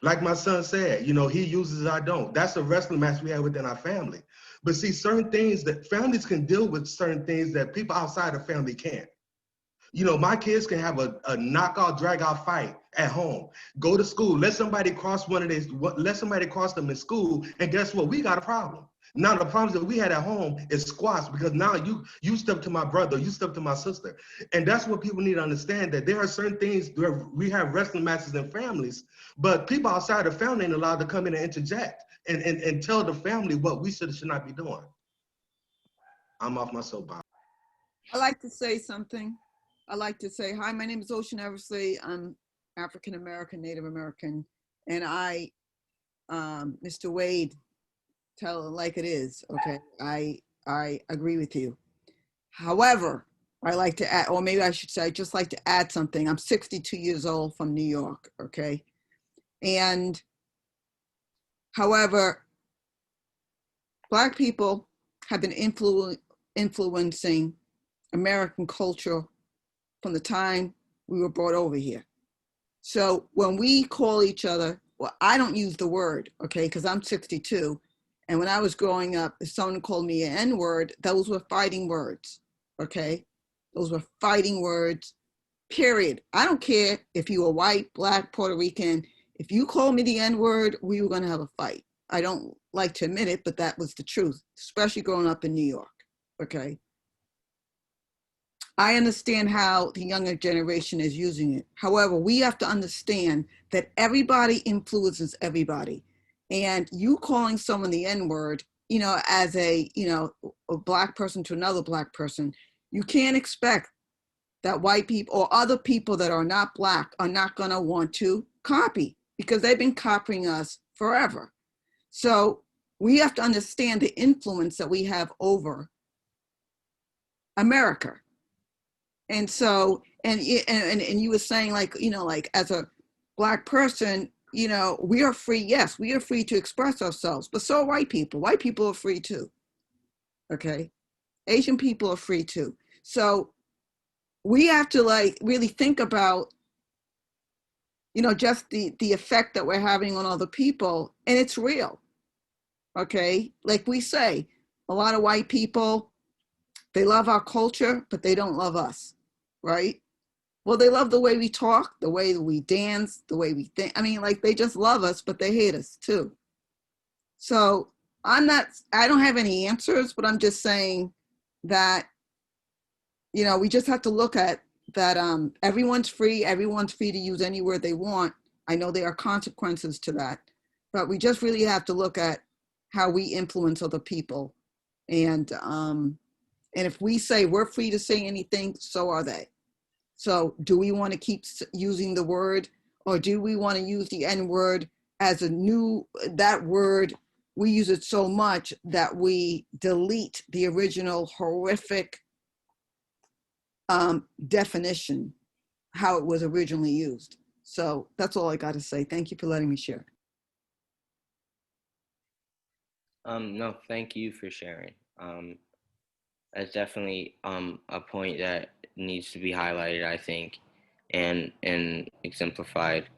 Like my son said, he uses it, I don't. That's a wrestling match we have within our family. But see, certain things that families can deal with, certain things that people outside the family can't. My kids can have a knockout, drag out fight at home, go to school, let somebody cross them in school, and guess what? We got a problem. Now the problems that we had at home is squashed, because now you step to my brother, you step to my sister. And that's what people need to understand, that there are certain things where we have wrestling matches in families, but people outside the family ain't allowed to come in and interject and tell the family what we should not be doing. I'm off my soapbox. I like to say something. I like to say, hi, my name is Ocean Eversley. I'm African-American, Native American, and I, Mr. Wade, tell it like it is, okay? I agree with you. However, I like to add, or maybe I should say, I just like to add something. I'm 62 years old from New York, okay? And however, Black people have been influencing American culture from the time we were brought over here. So when we call each other, well, I don't use the word, okay, because I'm 62. And when I was growing up, if someone called me an N-word, those were fighting words, okay? Those were fighting words, period. I don't care if you were white, Black, Puerto Rican. If you call me the N-word, we were going to have a fight. I don't like to admit it, but that was the truth, especially growing up in New York. Okay. I understand how the younger generation is using it. However, we have to understand that everybody influences everybody. And you calling someone the N-word, as a Black person to another Black person, you can't expect that white people or other people that are not Black are not going to want to copy, because they've been copying us forever. So we have to understand the influence that we have over America. And so, and you were saying, like, like as a Black person, we are free. Yes, we are free to express ourselves, but so are white people. White people are free too. Okay. Asian people are free too. So we have to like really think about, just the effect that we're having on other people. And it's real. Okay. Like we say, a lot of white people, they love our culture, but they don't love us. Right? Well, they love the way we talk, the way we dance, the way we think. I mean, like, they just love us, but they hate us too. So I don't have any answers, but I'm just saying that, we just have to look at that. Everyone's free to use any word they want. I know there are consequences to that, but we just really have to look at how we influence other people. And if we say we're free to say anything, so are they. So do we want to keep using the word, or do we want to use the N-word as that word, we use it so much that we delete the original horrific definition, how it was originally used. So that's all I got to say. Thank you for letting me share. No, thank you for sharing. That's definitely a point that needs to be highlighted, I think, and exemplified.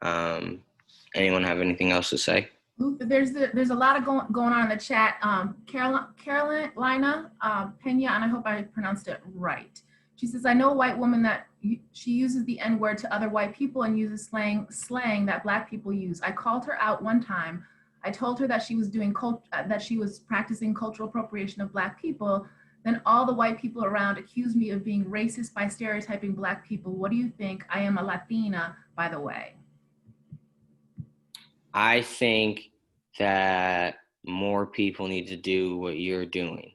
Anyone have anything else to say? There's a lot of going on in the chat. Carolina Pena, and I hope I pronounced it right. She says, I know a white woman that she uses the N-word to other white people and uses slang that Black people use. I called her out one time. I told her that she was practicing cultural appropriation of Black people. Then all the white people around accused me of being racist by stereotyping Black people. What do you think? I am a Latina, by the way. I think that more people need to do what you're doing.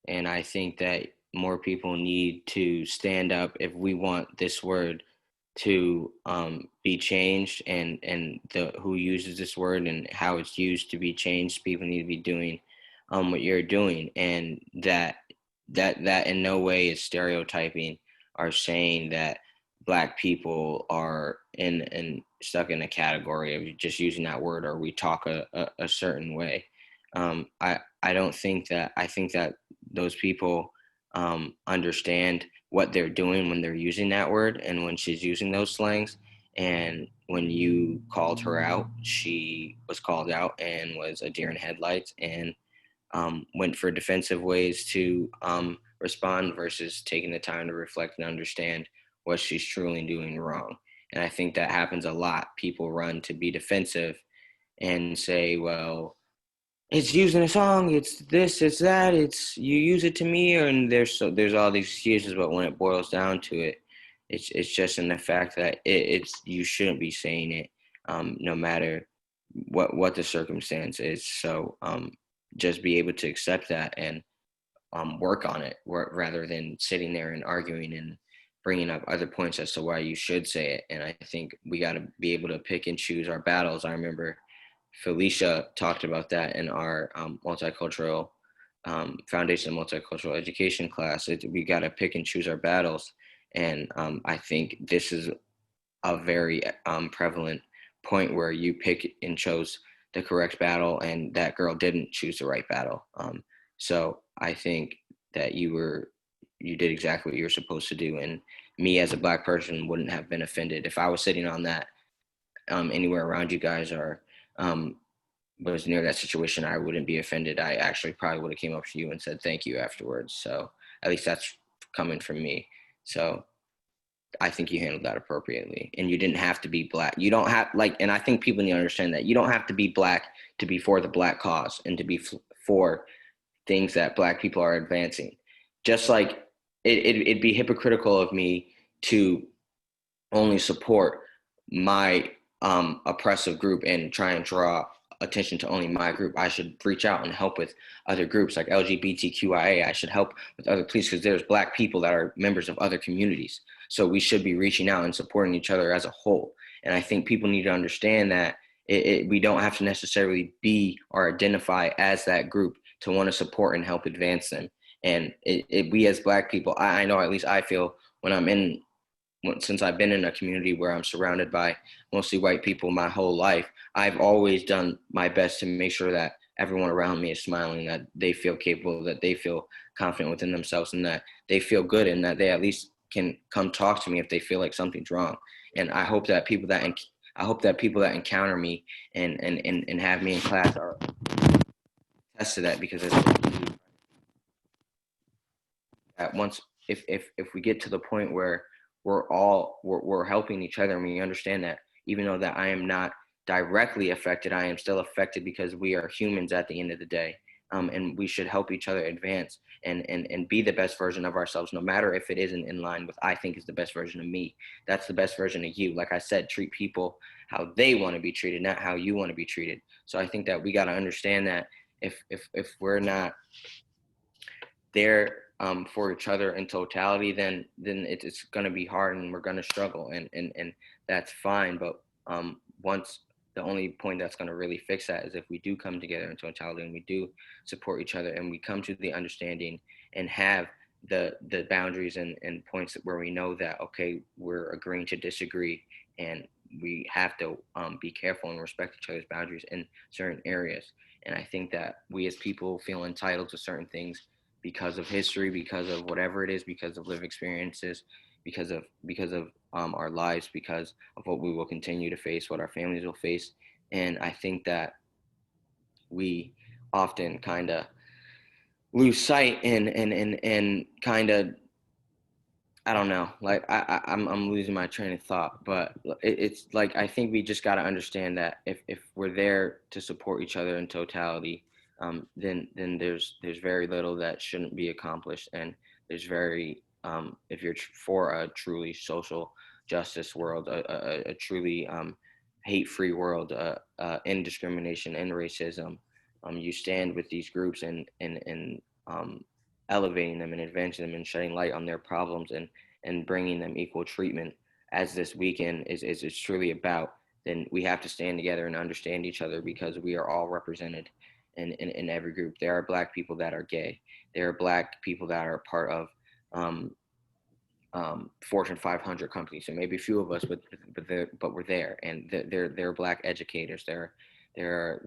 And I think that more people need to stand up if we want this word to be changed, and who uses this word and how it's used to be changed. People need to be doing what you're doing, and that in no way is stereotyping or saying that Black people are stuck in a category of just using that word, or we talk a certain way. I don't think that. I think that those people understand what they're doing when they're using that word and when she's using those slangs. And when you called her out, she was called out and was a deer in headlights, and went for defensive ways to respond versus taking the time to reflect and understand what she's truly doing wrong. And I think that happens a lot. People run to be defensive and say, well, it's using a song, it's this, it's that, it's you use it to me, and there's all these excuses. But when it boils down to it, it's just in the fact that it's you shouldn't be saying it, no matter what the circumstance is. So just be able to accept that and work on it, rather than sitting there and arguing and bringing up other points as to why you should say it. And I think we got to be able to pick and choose our battles. I remember Felicia talked about that in our multicultural foundation of multicultural education class. We got to pick and choose our battles. And I think this is a very prevalent point where you pick and chose the correct battle, and that girl didn't choose the right battle. So I think that you did exactly what you were supposed to do. And me as a Black person wouldn't have been offended if I was sitting on that anywhere around you guys, or was near that situation. I wouldn't be offended. I actually probably would have came up to you and said thank you afterwards. So at least that's coming from me. So I think you handled that appropriately, and you didn't have to be Black. You don't have and I think people need to understand that you don't have to be Black to be for the Black cause and to be for things that Black people are advancing. Just like it'd be hypocritical of me to only support my oppressive group and try and draw attention to only my group. I should reach out and help with other groups like LGBTQIA. I should help with other police because there's Black people that are members of other communities. So we should be reaching out and supporting each other as a whole. And I think people need to understand that we don't have to necessarily be or identify as that group to want to support and help advance them. And we as Black people, I know, at least I feel since I've been in a community where I'm surrounded by mostly white people my whole life, I've always done my best to make sure that everyone around me is smiling, that they feel capable, that they feel confident within themselves, and that they feel good, and that they at least can come talk to me if they feel like something's wrong. And I hope that people that encounter me and have me in class are attest to that, because it's that once if we get to the point where we're helping each other, and we understand that even though that I am not directly affected, I am still affected because we are humans at the end of the day. And we should help each other advance and be the best version of ourselves, no matter if it isn't in line with I think is the best version of me. That's the best version of you. Like I said, treat people how they want to be treated, not how you want to be treated. So I think that we got to understand that if we're not there for each other in totality, then it's going to be hard, and we're going to struggle, and that's fine. But once the only point that's going to really fix that is if we do come together in totality and we do support each other and we come to the understanding and have the boundaries and points where we know that, okay, we're agreeing to disagree, and we have to be careful and respect each other's boundaries in certain areas. And I think that we as people feel entitled to certain things because of history, because of whatever it is, because of lived experiences, because of our lives, because of what we will continue to face, what our families will face. And I think that we often kind of lose sight and kind of, I don't know, like I'm losing my train of thought, but it's like, I think we just got to understand that if we're there to support each other in totality, then there's very little that shouldn't be accomplished, and there's very if you're for a truly social justice world, a truly hate-free world, in discrimination and racism, you stand with these groups and elevating them and advancing them and shedding light on their problems and bringing them equal treatment, as this weekend is truly about. Then we have to stand together and understand each other, because we are all represented in every group. There are Black people that are gay. There are Black people that are part of Fortune 500 companies. So maybe a few of us, but we're there, and there are Black educators. There are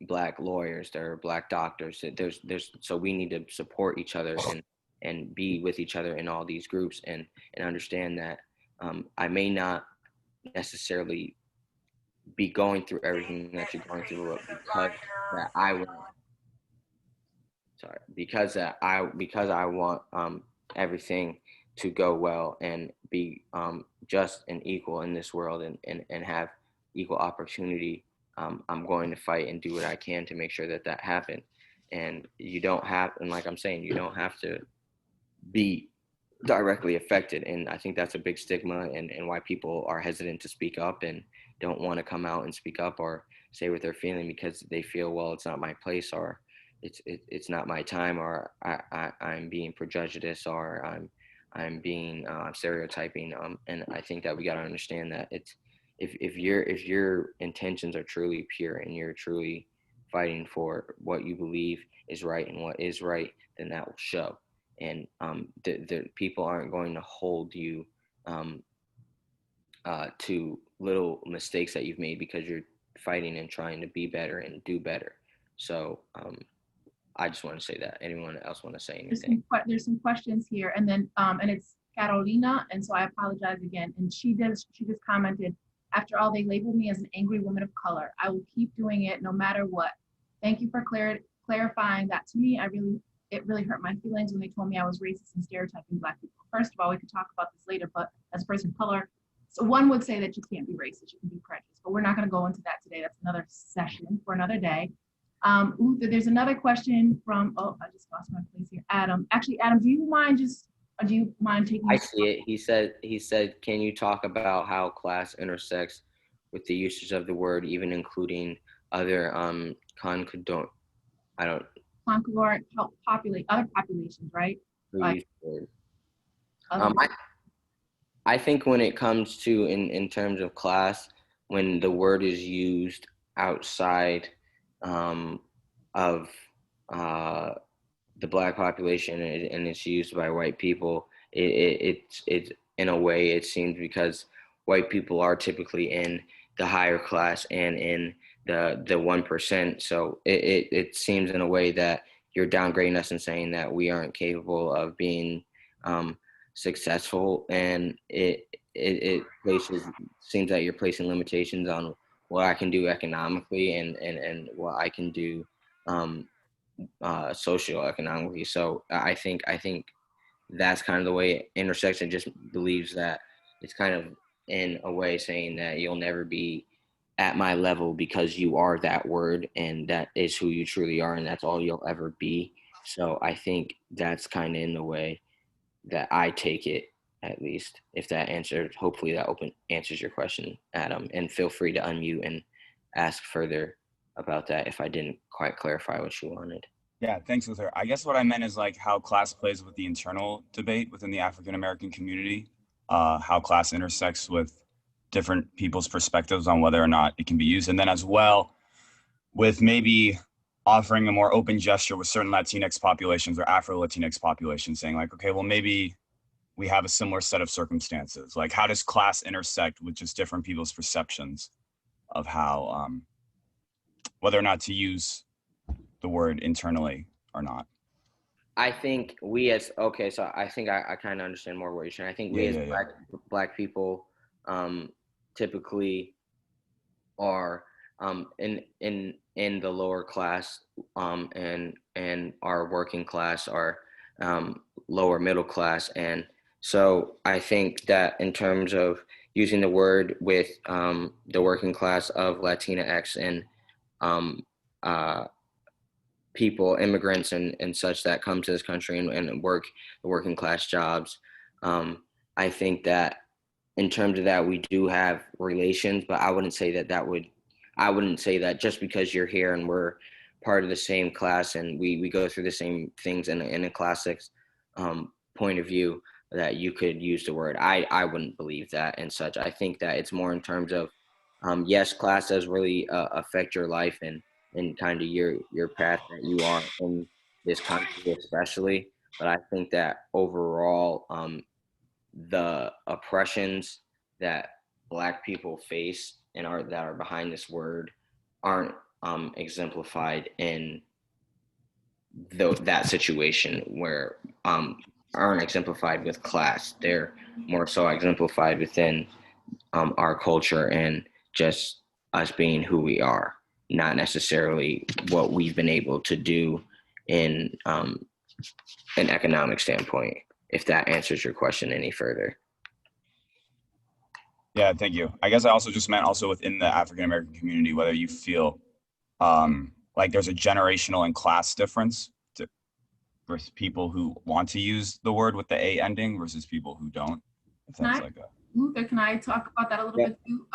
Black lawyers. There are Black doctors. So we need to support each other and be with each other in all these groups, and understand that I may not necessarily be going through everything that you're going through, because I want everything to go well and be just and equal in this world, and have equal opportunity. I'm going to fight and do what I can to make sure that happens. And you don't have, and like I'm saying, you don't have to be directly affected. And I think that's a big stigma, and why people are hesitant to speak up and don't want to come out and speak up or say what they're feeling, because they feel, well, it's not my place, or it's not my time, or I'm being prejudiced, or I'm being stereotyping. And I think that we got to understand that if your intentions are truly pure and you're truly fighting for what you believe is right and what is right, then that will show. And the people aren't going to hold you to little mistakes that you've made, because you're fighting and trying to be better and do better. So I just want to say that. Anyone else want to say anything? There's some questions here, and then and it's Carolina, and so I apologize again. And she just commented, after all, they labeled me as an angry woman of color. I will keep doing it no matter what. Thank you for clarifying that to me. I really it really hurt my feelings when they told me I was racist and stereotyping Black people. First of all, we could talk about this later, but as a person of color, so one would say that you can't be racist, you can be prejudiced, but we're not going to go into that today. That's another session for another day. Luther, there's another question from, oh, I just lost my place here. Adam. Actually, Adam, do you mind taking? I see it. He said, can you talk about how class intersects with the usage of the word, even including other concordant, help populate other populations, right? Like, I think when it comes to in terms of class, when the word is used outside of the Black population and it's used by white people, it's in a way it seems because white people are typically in the higher class and in the 1%. So it seems in a way that you're downgrading us and saying that we aren't capable of being successful, and it seems that you're placing limitations on what I can do economically and what I can do socioeconomically. So I think that's kind of the way intersection just believes that it's kind of in a way saying that you'll never be at my level because you are that word and that is who you truly are and that's all you'll ever be. So I think that's kind of in the way that I take it, at least. If that answered, hopefully that answers your question, Adam. And feel free to unmute and ask further about that if I didn't quite clarify what you wanted. Yeah, thanks, Luther. I guess what I meant is like how class plays with the internal debate within the African-American community, how class intersects with different people's perspectives on whether or not it can be used. And then as well, with maybe offering a more open gesture with certain Latinx populations or Afro-Latinx populations, saying like, okay, well, maybe we have a similar set of circumstances. Like, how does class intersect with just different people's perceptions of how, whether or not to use the word internally or not? I think so I think I kind of understand more what you're saying. I think we as Black people typically are in the lower class and our working class are lower middle class, and so I think that in terms of using the word with the working class of Latinx and people, immigrants and such that come to this country and work the working class jobs, I think that in terms of that we do have relations, but I wouldn't say that just because you're here and we're part of the same class and we go through the same things in a classics point of view that you could use the word. I wouldn't believe that and such. I think that it's more in terms of, yes, class does really affect your life and kind of your path that you are in this country especially. But I think that overall, the oppressions that Black people face and that are behind this word aren't exemplified in that situation where aren't exemplified with class. They're more so exemplified within our culture and just us being who we are, not necessarily what we've been able to do in an economic standpoint, if that answers your question any further. Yeah, thank you. I guess I also just meant also within the African-American community, whether you feel like there's a generational and class difference versus people who want to use the word with the A ending versus people who don't. Luther, can I talk about that a little bit too?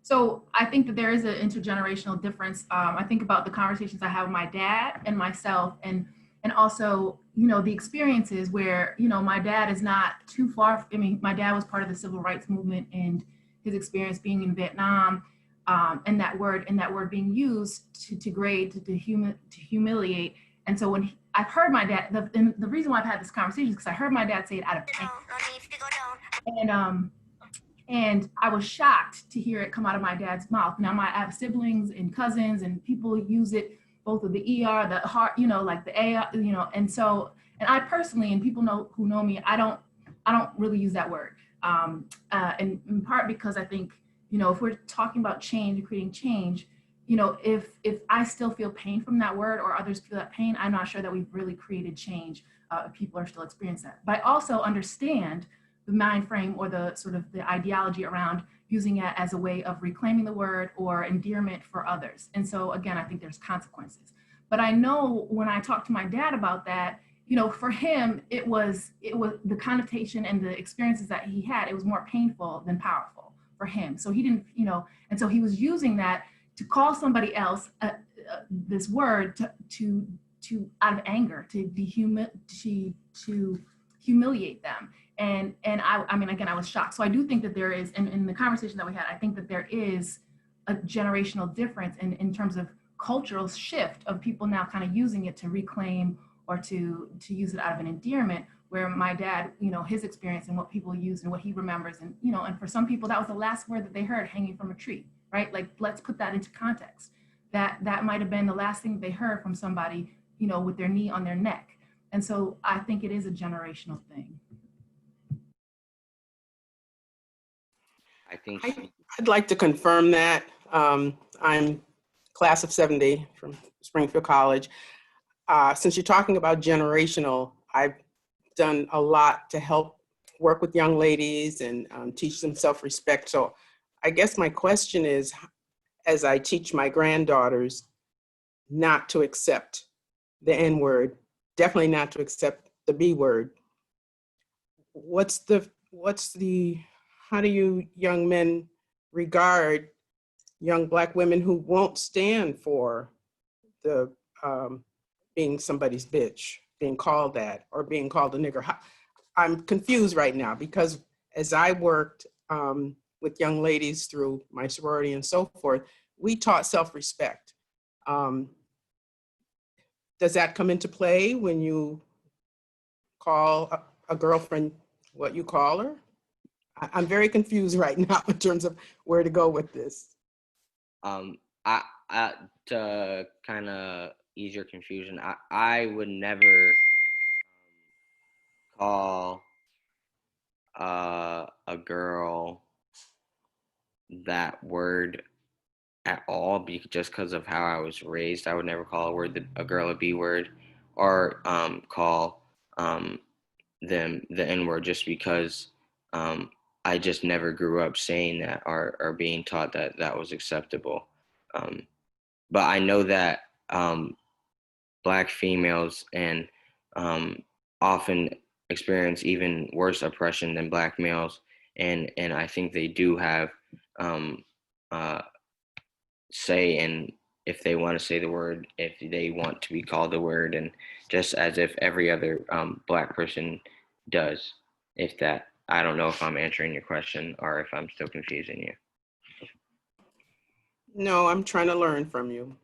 So I think that there is an intergenerational difference. I think about the conversations I have with my dad and myself, and also, the experiences where, my dad is not too far. I mean, my dad was part of the civil rights movement, and his experience being in Vietnam, and that word being used to degrade, to humiliate. And so when I've heard my dad, the reason why I've had this conversation is because I heard my dad say it out of anger. And I was shocked to hear it come out of my dad's mouth. Now I have siblings and cousins and people use it, both with the ER, the heart, like the A, and so, and I personally, and people who know me, I don't really use that word. And in part because I think, if we're talking about change, creating change, you know, if I still feel pain from that word or others feel that pain, I'm not sure that we've really created change if people are still experiencing that. But I also understand the mind frame or the sort of the ideology around using it as a way of reclaiming the word or endearment for others. And so again, I think there's consequences. But I know when I talked to my dad about that, you know, for him, it was the connotation and the experiences that he had, it was more painful than powerful for him. So he didn't, you know, and so he was using that to call somebody else this word to out of anger, to humiliate them. And I mean, again, I was shocked. So I do think that there is, and in the conversation that we had, I think that there is a generational difference in terms of cultural shift of people now kind of using it to reclaim or to use it out of an endearment, where my dad, you know, his experience and what people use and what he remembers, and, you know, and for some people that was the last word that they heard hanging from a tree, right? Like, let's put that into context. That might have been the last thing they heard from somebody, you know, with their knee on their neck. And so I think it is a generational thing. I think I'd like to confirm that. I'm class of 70 from Springfield College. Since you're talking about generational, I've done a lot to help work with young ladies and teach them self-respect. So I guess my question is, as I teach my granddaughters not to accept the N word, definitely not to accept the B word, how do you young men regard young Black women who won't stand for the being somebody's bitch, being called that, or being called a nigger? I'm confused right now, because as I worked with young ladies through my sorority and so forth, we taught self-respect. Does that come into play when you call a girlfriend what you call her? I'm very confused right now in terms of where to go with this. To kind of ease your confusion, I would never call a girl that word at all, just because of how I was raised. I would never call a girl a B word, or call them the N word, just because I just never grew up saying that or being taught that that was acceptable. But I know that Black females and often experience even worse oppression than Black males, and I think they do have say in if they want to say the word, if they want to be called the word, and just as if every other Black person does. If that, I don't know if I'm answering your question or if I'm still confusing you. No, I'm trying to learn from you.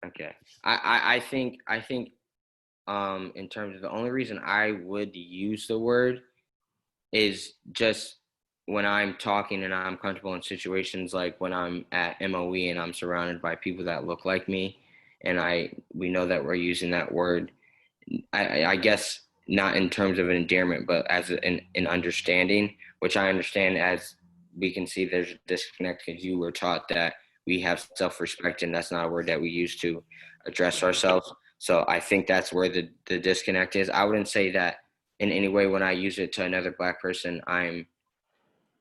Okay. I think in terms of the only reason I would use the word is just when I'm talking and I'm comfortable in situations like when I'm at MOE and I'm surrounded by people that look like me, and we know that we're using that word. I guess not in terms of an endearment, but as an understanding, which I understand. As we can see, there's a disconnect because you were taught that we have self-respect, and that's not a word that we use to address ourselves. So I think that's where the disconnect is. I wouldn't say that in any way when I use it to another Black person, I'm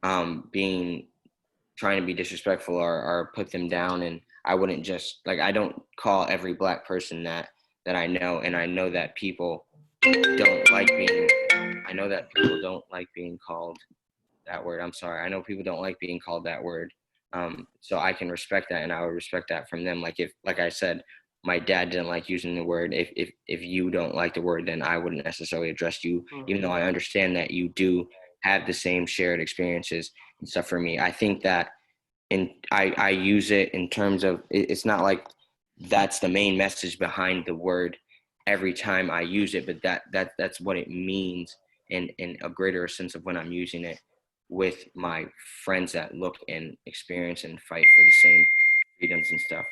trying to be disrespectful or put them down. And I wouldn't just, like, I don't call every Black person that I know. And I know that people don't like being called that word. I'm sorry. I know people don't like being called that word. So I can respect that, and I would respect that from them. Like, if, like I said, my dad didn't like using the word, if you don't like the word, then I wouldn't necessarily address you, even though I understand that you do have the same shared experiences and stuff. For me, I think that I use it in terms of, it's not like that's the main message behind the word every time I use it, but that's what it means in a greater sense of when I'm using it with my friends that look and experience and fight for the same freedoms and stuff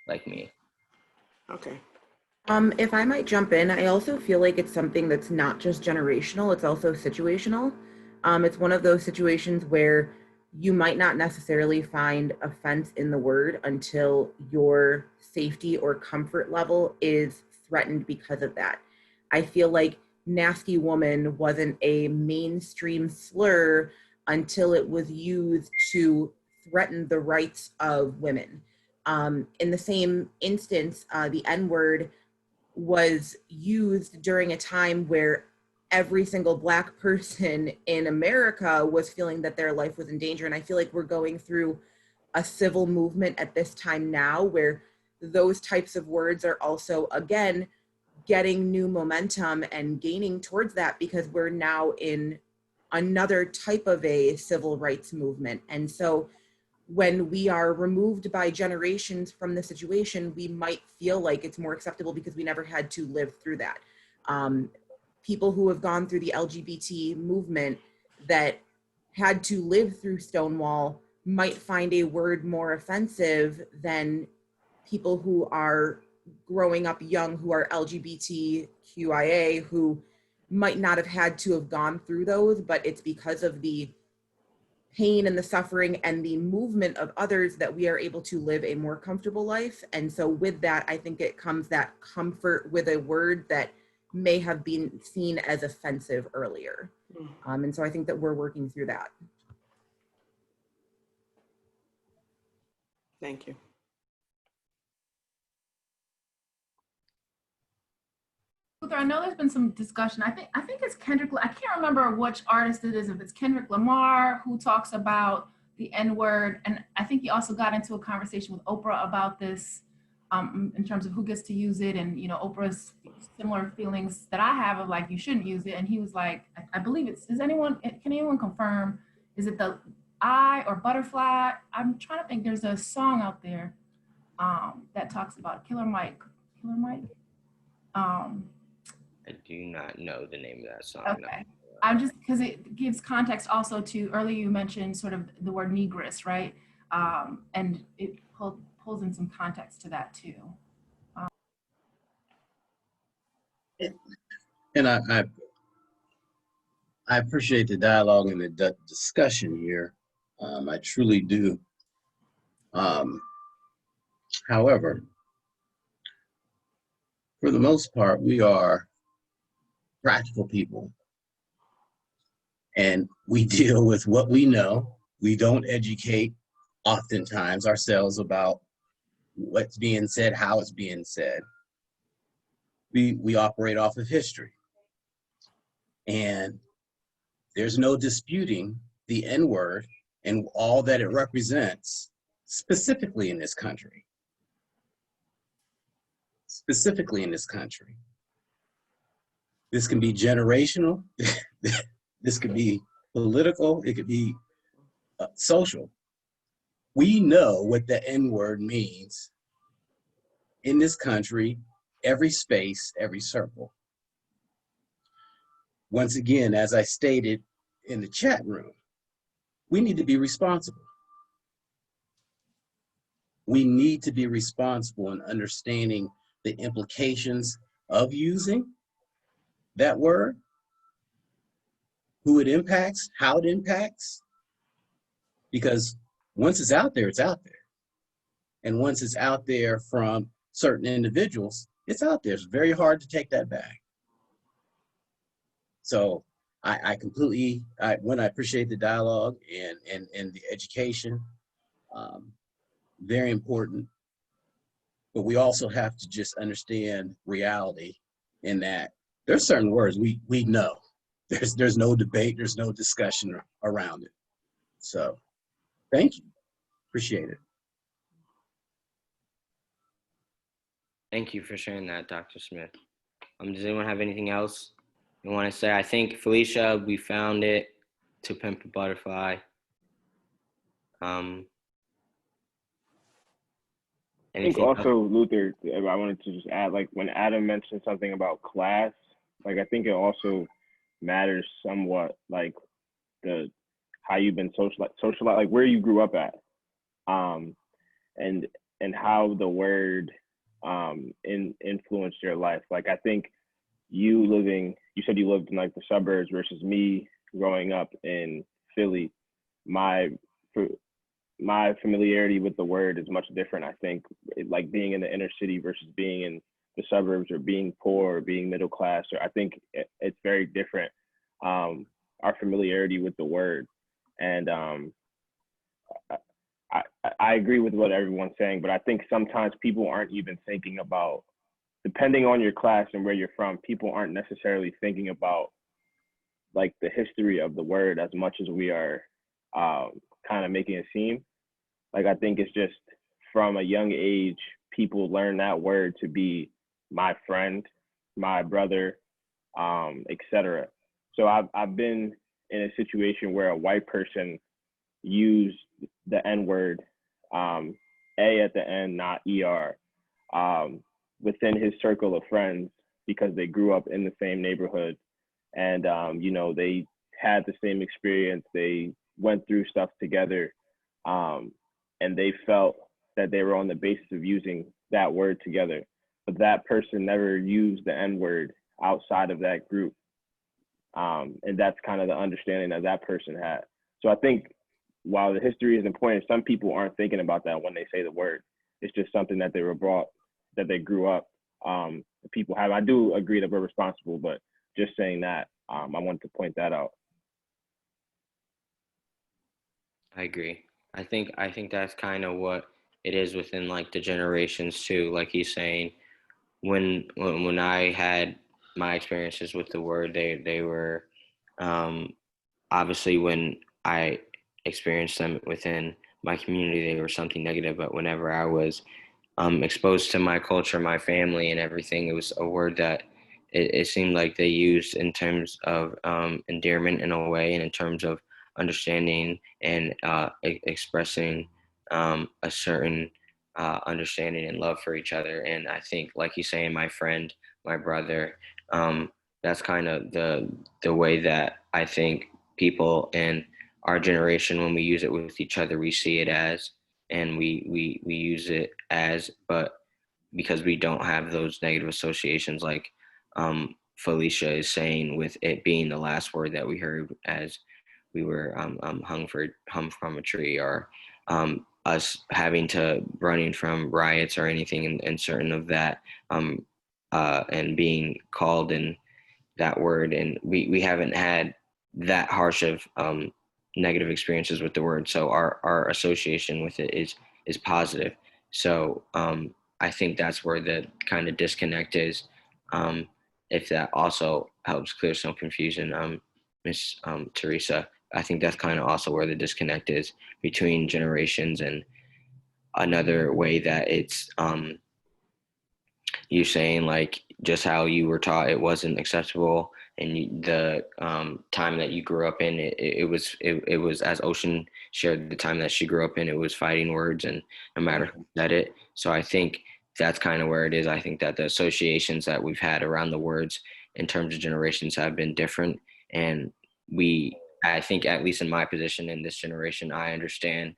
like me. Okay. If I might jump in, I also feel like it's something that's not just generational, it's also situational. It's one of those situations where you might not necessarily find offense in the word until your safety or comfort level is threatened because of that. I feel like nasty woman wasn't a mainstream slur until it was used to threaten the rights of women. In the same instance, the N-word was used during a time where every single Black person in America was feeling that their life was in danger. And I feel like we're going through a civil movement at this time now where those types of words are also, again, getting new momentum and gaining towards that, because we're now in another type of a civil rights movement. And so when we are removed by generations from the situation, we might feel like it's more acceptable because we never had to live through that. People who have gone through the LGBT movement that had to live through Stonewall might find a word more offensive than people who are growing up young, who are LGBTQIA, who might not have had to have gone through those, but it's because of the pain and the suffering and the movement of others that we are able to live a more comfortable life. And so with that, I think it comes that comfort with a word that may have been seen as offensive earlier. And so I think that we're working through that. Thank you. Luther, I know there's been some discussion. I think it's Kendrick. I can't remember which artist it is. If it's Kendrick Lamar who talks about the N-word, and I think he also got into a conversation with Oprah about this in terms of who gets to use it, and Oprah's similar feelings that I have of like you shouldn't use it. And he was like, I believe can anyone confirm? Is it the I or Butterfly? I'm trying to think. There's a song out there that talks about Killer Mike. I do not know the name of that song. Okay. No. I'm just, because it gives context also to, earlier you mentioned sort of the word negress, right? And it pulls in some context to that too. And I appreciate the dialogue and the discussion here. I truly do. However, for the most part, we are practical people. And we deal with what we know. We don't educate oftentimes ourselves about what's being said, how it's being said. We operate off of history. And there's no disputing the N-word and all that it represents, specifically in this country. Specifically in this country. This can be generational. This could be political. It could be social. We know what the N-word means in this country, every space, every circle. Once again, as I stated in the chat room, we need to be responsible. We need to be responsible in understanding the implications of using that word, who it impacts, how it impacts, because once it's out there, it's out there. And once it's out there from certain individuals, it's out there. It's very hard to take that back. So I completely, I appreciate the dialogue and the education, very important. But we also have to just understand reality in that there's certain words we know. There's no debate, there's no discussion around it. So thank you, appreciate it. Thank you for sharing that, Dr. Smith. Does anyone have anything else you want to say? I think, Felicia, we found it, To Pimp a Butterfly. I think also, Luther, I wanted to just add, like when Adam mentioned something about class, like I think it also matters somewhat, like how you've been socialized, like where you grew up at, and how the word influenced your life. Like I think you said you lived in like the suburbs versus me growing up in Philly. My for my familiarity with the word is much different. I think like being in the inner city versus being in the suburbs, or being poor or being middle class, or I think it's very different. Our familiarity with the word, and I agree with what everyone's saying, but I think sometimes people aren't even thinking about, depending on your class and where you're from, people aren't necessarily thinking about like the history of the word as much as we are kind of making it seem. Like, I think it's just from a young age, people learn that word to be my friend, my brother, etc. So I've been in a situation where a white person used the N word, A at the end, not ER, within his circle of friends because they grew up in the same neighborhood, and you know, they had the same experience, they went through stuff together, and they felt that they were on the basis of using that word together. But that person never used the N word outside of that group. And that's kind of the understanding that that person had. So I think while the history is important, some people aren't thinking about that when they say the word. It's just something that they were brought, that they grew up. People have. I do agree that we're responsible, but just saying that, I wanted to point that out. I agree. I think that's kind of what it is within like the generations too. Like he's saying, when I had my experiences with the word, they were obviously when I experienced them within my community, they were something negative. But whenever I was exposed to my culture, my family, and everything, it was a word that it seemed like they used in terms of endearment in a way, and in terms of understanding and expressing a certain understanding and love for each other. And I think, like he's saying, my friend, my brother, that's kind of the way that I think people in our generation, when we use it with each other, we see it as, and we use it as, but because we don't have those negative associations, like Felicia is saying, with it being the last word that we heard as we were hung from a tree, or us having to running from riots or anything, and certain of that, and being called in that word, and we haven't had that harsh of negative experiences with the word, so our association with it is positive. So I think that's where the kind of disconnect is. If that also helps clear some confusion, Miss Teresa, I think that's kind of also where the disconnect is between generations. And another way that it's you saying, like, just how you were taught it wasn't acceptable, and the time that you grew up in, it was, as Ocean shared, the time that she grew up in, it was fighting words, and no matter who said it. So I think that's kind of where it is. I think that the associations that we've had around the words in terms of generations have been different, and I think, at least in my position in this generation, I understand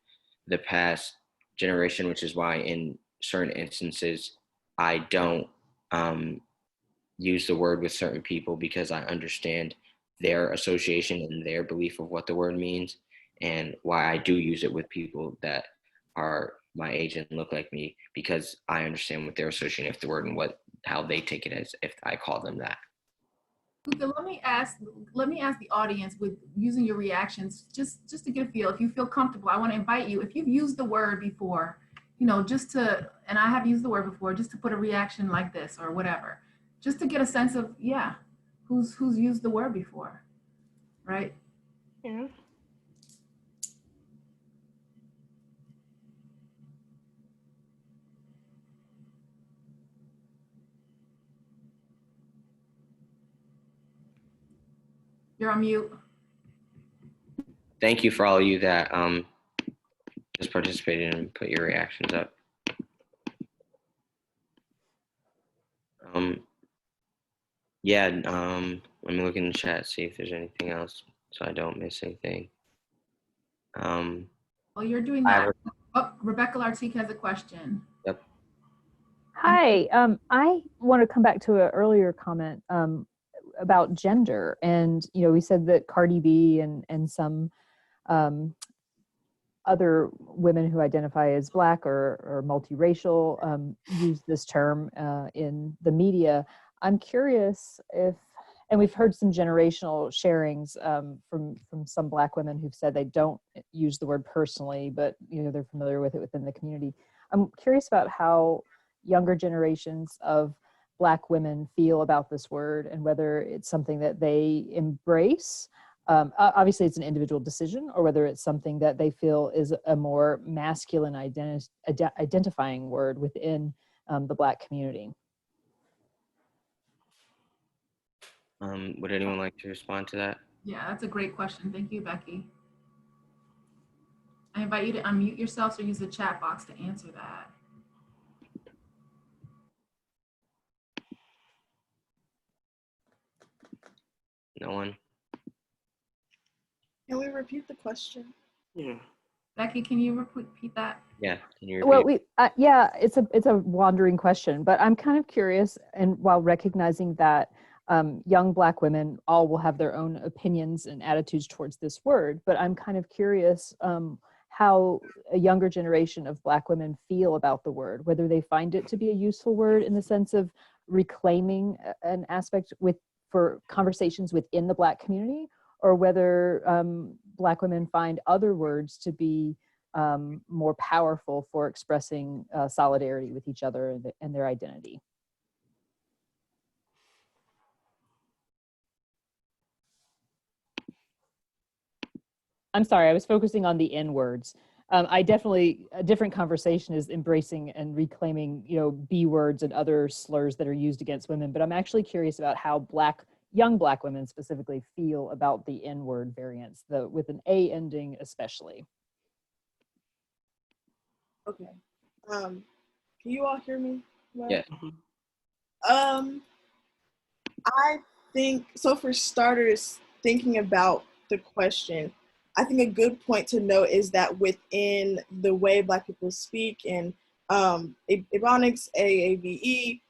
the past generation, which is why in certain instances I don't use the word with certain people, because I understand their association and their belief of what the word means, and why I do use it with people that are my age and look like me, because I understand what they're associating with the word and how they take it as if I call them that. Luca, let me ask the audience, with using your reactions, just to get a feel, if you feel comfortable, I want to invite you, if you've used the word before, and I have used the word before, just to put a reaction like this or whatever, just to get a sense of, yeah, who's used the word before, right? Yeah. You're on mute. Thank you for all of you that just participated and put your reactions up. Yeah, let me look in the chat, see if there's anything else, so I don't miss anything. While you're doing that, Rebecca Lartigue has a question. Yep. Hi, I want to come back to an earlier comment about gender, and we said that Cardi B and some other women who identify as Black or multiracial use this term in the media. I'm curious if, and we've heard some generational sharings from some Black women who've said they don't use the word personally, but they're familiar with it within the community. I'm curious about how younger generations of Black women feel about this word and whether it's something that they embrace. Obviously, it's an individual decision, or whether it's something that they feel is a more masculine identifying word within the Black community. Would anyone like to respond to that? Yeah, that's a great question. Thank you, Becky. I invite you to unmute yourself or use the chat box to answer that. No one? Can we repeat the question? Yeah. Becky, can you repeat that? Yeah, can you repeat? Well, yeah, it's a wandering question, but I'm kind of curious, and while recognizing that young Black women all will have their own opinions and attitudes towards this word, but I'm kind of curious how a younger generation of Black women feel about the word, whether they find it to be a useful word in the sense of reclaiming an aspect for conversations within the Black community, or whether Black women find other words to be more powerful for expressing solidarity with each other and their identity. I'm sorry, I was focusing on the N words. A different conversation is embracing and reclaiming, B words and other slurs that are used against women. But I'm actually curious about how young Black women specifically feel about the N word variants, with an A ending especially. Okay. Can you all hear me? Well? Yeah. I think, so for starters, thinking about the question, I think a good point to note is that within the way Black people speak and Ebonics, AAVE,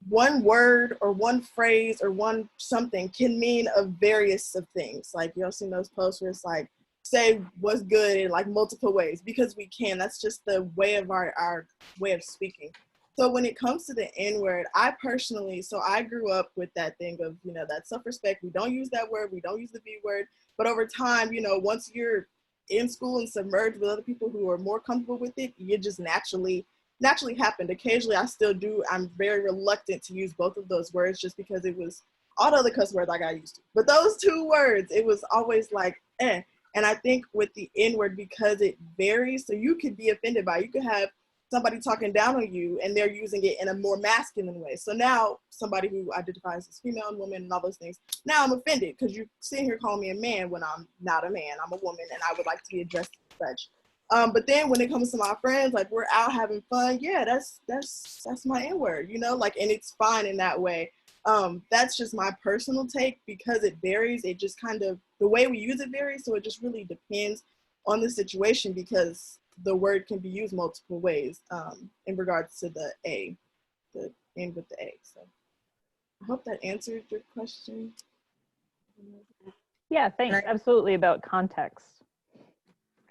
one word or one phrase or one something can mean a various of things. Like, you know, seen those posts where it's like, say what's good in like multiple ways, because we can. That's just the way of our way of speaking. So when it comes to the N-word, I personally, so I grew up with that thing of, that self-respect. We don't use that word. We don't use the B word. But over time, once you're in school and submerged with other people who are more comfortable with it, you just naturally happened. Occasionally, I still do. I'm very reluctant to use both of those words just because it was all the other cuss words I got used to. But those two words, it was always like, eh. And I think with the N-word, because it varies, so you could be offended by it. You could have somebody talking down on you and they're using it in a more masculine way. So now somebody who identifies as female and woman and all those things, now I'm offended because you're sitting here calling me a man when I'm not a man. I'm a woman and I would like to be addressed as such. But then when it comes to my friends, like we're out having fun, yeah, that's my N-word, and it's fine in that way. That's just my personal take. Because it varies, it just kind of, the way we use it varies, so it just really depends on the situation, because the word can be used multiple ways in regards to the A, the end with the A. So I hope that answered your question. Yeah, thanks. Absolutely, about context.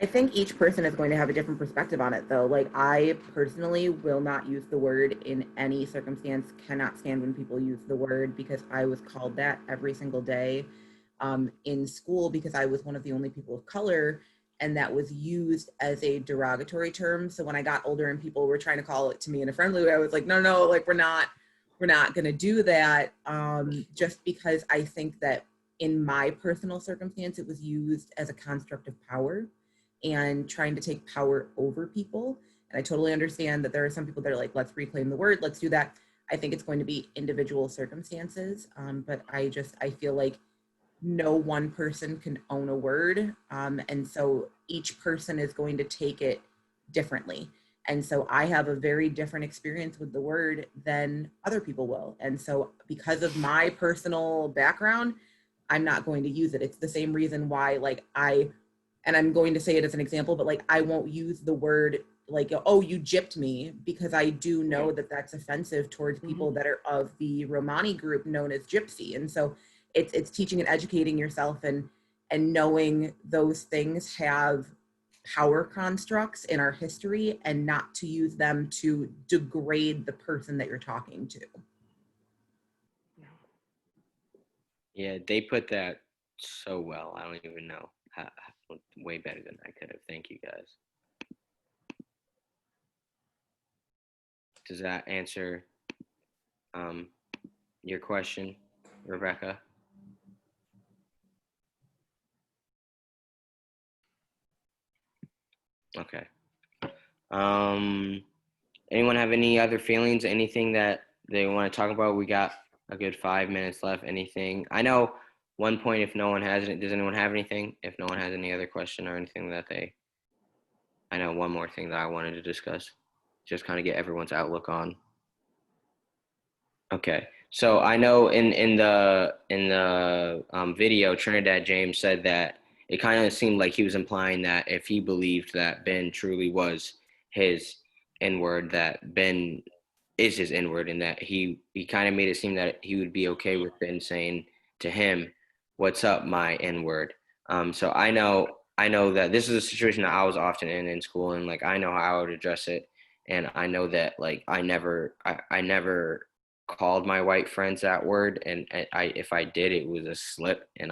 I think each person is going to have a different perspective on it, though. Like, I personally will not use the word in any circumstance, cannot stand when people use the word, because I was called that every single day in school, because I was one of the only people of color, and that was used as a derogatory term. So when I got older and people were trying to call it to me in a friendly way, I was like, no, like, we're not going to do that, just because I think that in my personal circumstance, it was used as a construct of power and trying to take power over people. And I totally understand that there are some people that are like, let's reclaim the word, let's do that. I think it's going to be individual circumstances, but I feel like no one person can own a word. And so each person is going to take it differently. And so I have a very different experience with the word than other people will. And so because of my personal background, I'm not going to use it. It's the same reason why, and I'm going to say it as an example, but I won't use the word oh, you gypped me, because I do know that that's offensive towards people that are of the Romani group known as gypsy. And so it's teaching and educating yourself and knowing those things have power constructs in our history and not to use them to degrade the person that you're talking to. Yeah, they put that so well. I don't even know. Way better than I could have. Thank you, guys. Does that answer your question, Rebecca? Okay. Anyone have any other feelings? Anything that they want to talk about? We got a good 5 minutes left. Anything? I know one point, if no one has it, does anyone have anything? If no one has any other question or anything that I know one more thing that I wanted to discuss, just kind of get everyone's outlook on. Okay, so I know in the video, Trinidad James said that it kind of seemed like he was implying that if he believed that Ben truly was his N-word, that Ben is his N-word, and that he kind of made it seem that he would be okay with Ben saying to him, "What's up, my N-word?" So I know that this is a situation that I was often in school, and like I know how I would address it, and I know that like I never called my white friends that word, and if I did, it was a slip, and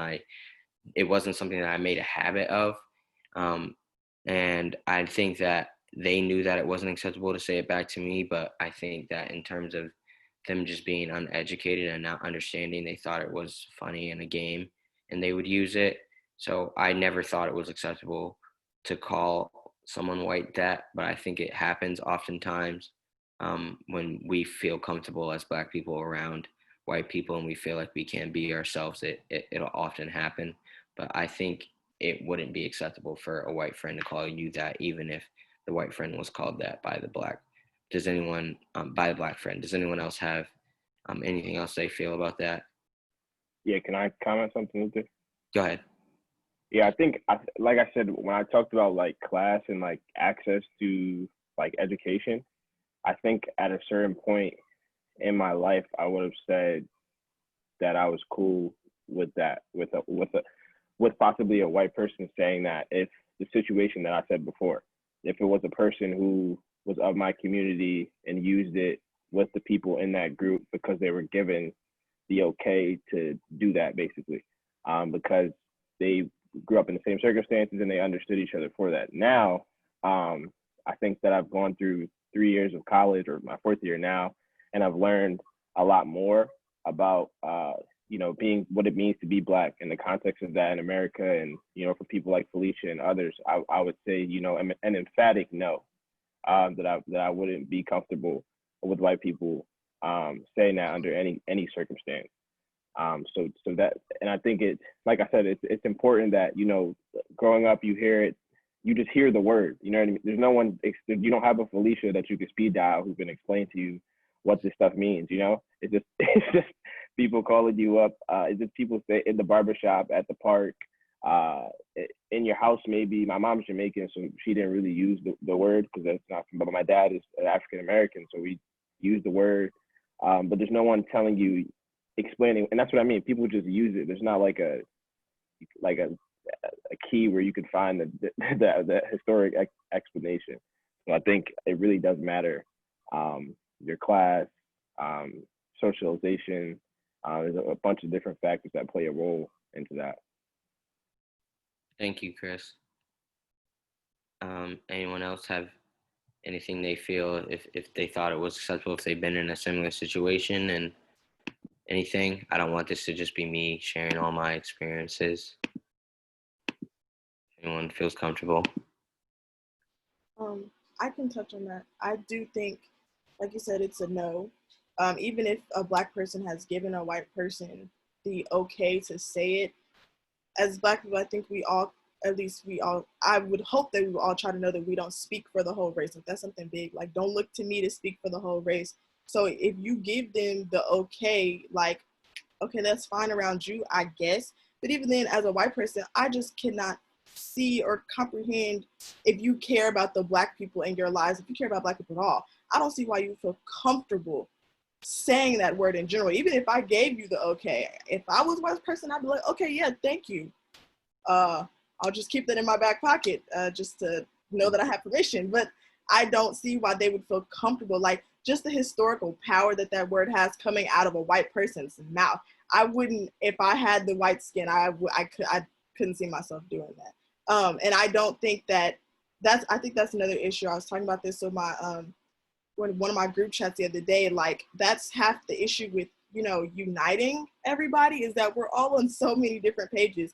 it wasn't something that I made a habit of, and I think that they knew that it wasn't acceptable to say it back to me, but I think that in terms of them just being uneducated and not understanding, they thought it was funny in a game, and they would use it. So I never thought it was acceptable to call someone white that, but I think it happens oftentimes when we feel comfortable as Black people around white people and we feel like we can't be ourselves. It'll often happen, but I think it wouldn't be acceptable for a white friend to call you that, even if the white friend was called that by the Black. Does anyone by the Black friend? Does anyone else have anything else they feel about that? Yeah, can I comment something, Luther? Go ahead. Yeah, I think, like I said, when I talked about like class and like access to like education, I think at a certain point in my life, I would have said that I was cool with that, with possibly a white person saying that, if the situation that I said before, if it was a person who was of my community and used it with the people in that group because they were given the okay to do that, basically, because they grew up in the same circumstances and they understood each other for that. Now, I think that I've gone through 3 years of college, or my 4th year now, and I've learned a lot more about, being what it means to be Black in the context of that in America. And, for people like Felicia and others, I would say, an emphatic no, that I wouldn't be comfortable with white people saying that under any circumstance. So that, and I think like I said, it's important that, growing up, you hear it, you just hear the word, you know what I mean? There's no one, you don't have a Felicia that you can speed dial who can explain to you what this stuff means, it's just people calling you up. It's just people say in the barbershop, at the park, in your house. Maybe my mom's Jamaican, so she didn't really use the word because that's not, but my dad is African-American, so we use the word, but there's no one telling you, explaining, and that's what I mean. People just use it. There's not like a key where you could find the historic explanation. So I think it really does matter. Your class, socialization, there's a bunch of different factors that play a role into that. Thank you, Chris. Anyone else have anything they feel, if they thought it was acceptable, if they've been in a similar situation, and anything? I don't want this to just be me sharing all my experiences. Anyone feels comfortable? I can touch on that. I do think, like you said, it's a no. Even if a Black person has given a white person the okay to say it, as Black people, I think I would hope that we will all try to know that we don't speak for the whole race. If that's something big, like, don't look to me to speak for the whole race. So if you give them the okay, like, okay, that's fine around you, I guess. But even then, as a white person, I just cannot see or comprehend, if you care about the Black people in your lives, if you care about Black people at all, I don't see why you feel comfortable saying that word in general. Even if I gave you the okay, if I was a white person, I'd be like, okay, yeah, thank you. I'll just keep that in my back pocket just to know that I have permission. But I don't see why they would feel comfortable. Like, just the historical power that that word has coming out of a white person's mouth. I wouldn't, if I had the white skin, I couldn't see myself doing that. And I don't think I think that's another issue. I was talking about this with my, one of my group chats the other day. Like, that's half the issue with, uniting everybody, is that we're all on so many different pages.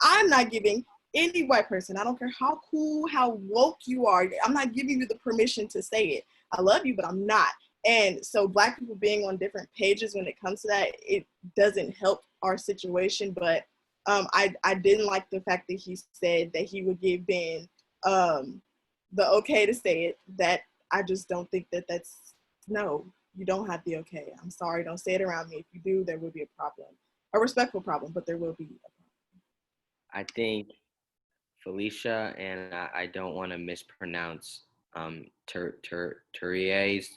I'm not giving any white person, I don't care how cool, how woke you are, I'm not giving you the permission to say it. I love you, but I'm not. And so Black people being on different pages when it comes to that, it doesn't help our situation. But I didn't like the fact that he said that he would give Ben the okay to say it. That I just don't think that's, no, you don't have the okay. I'm sorry, don't say it around me. If you do, there will be a problem, a respectful problem, but there will be a problem. I think Felicia, and I don't want to mispronounce Turier's,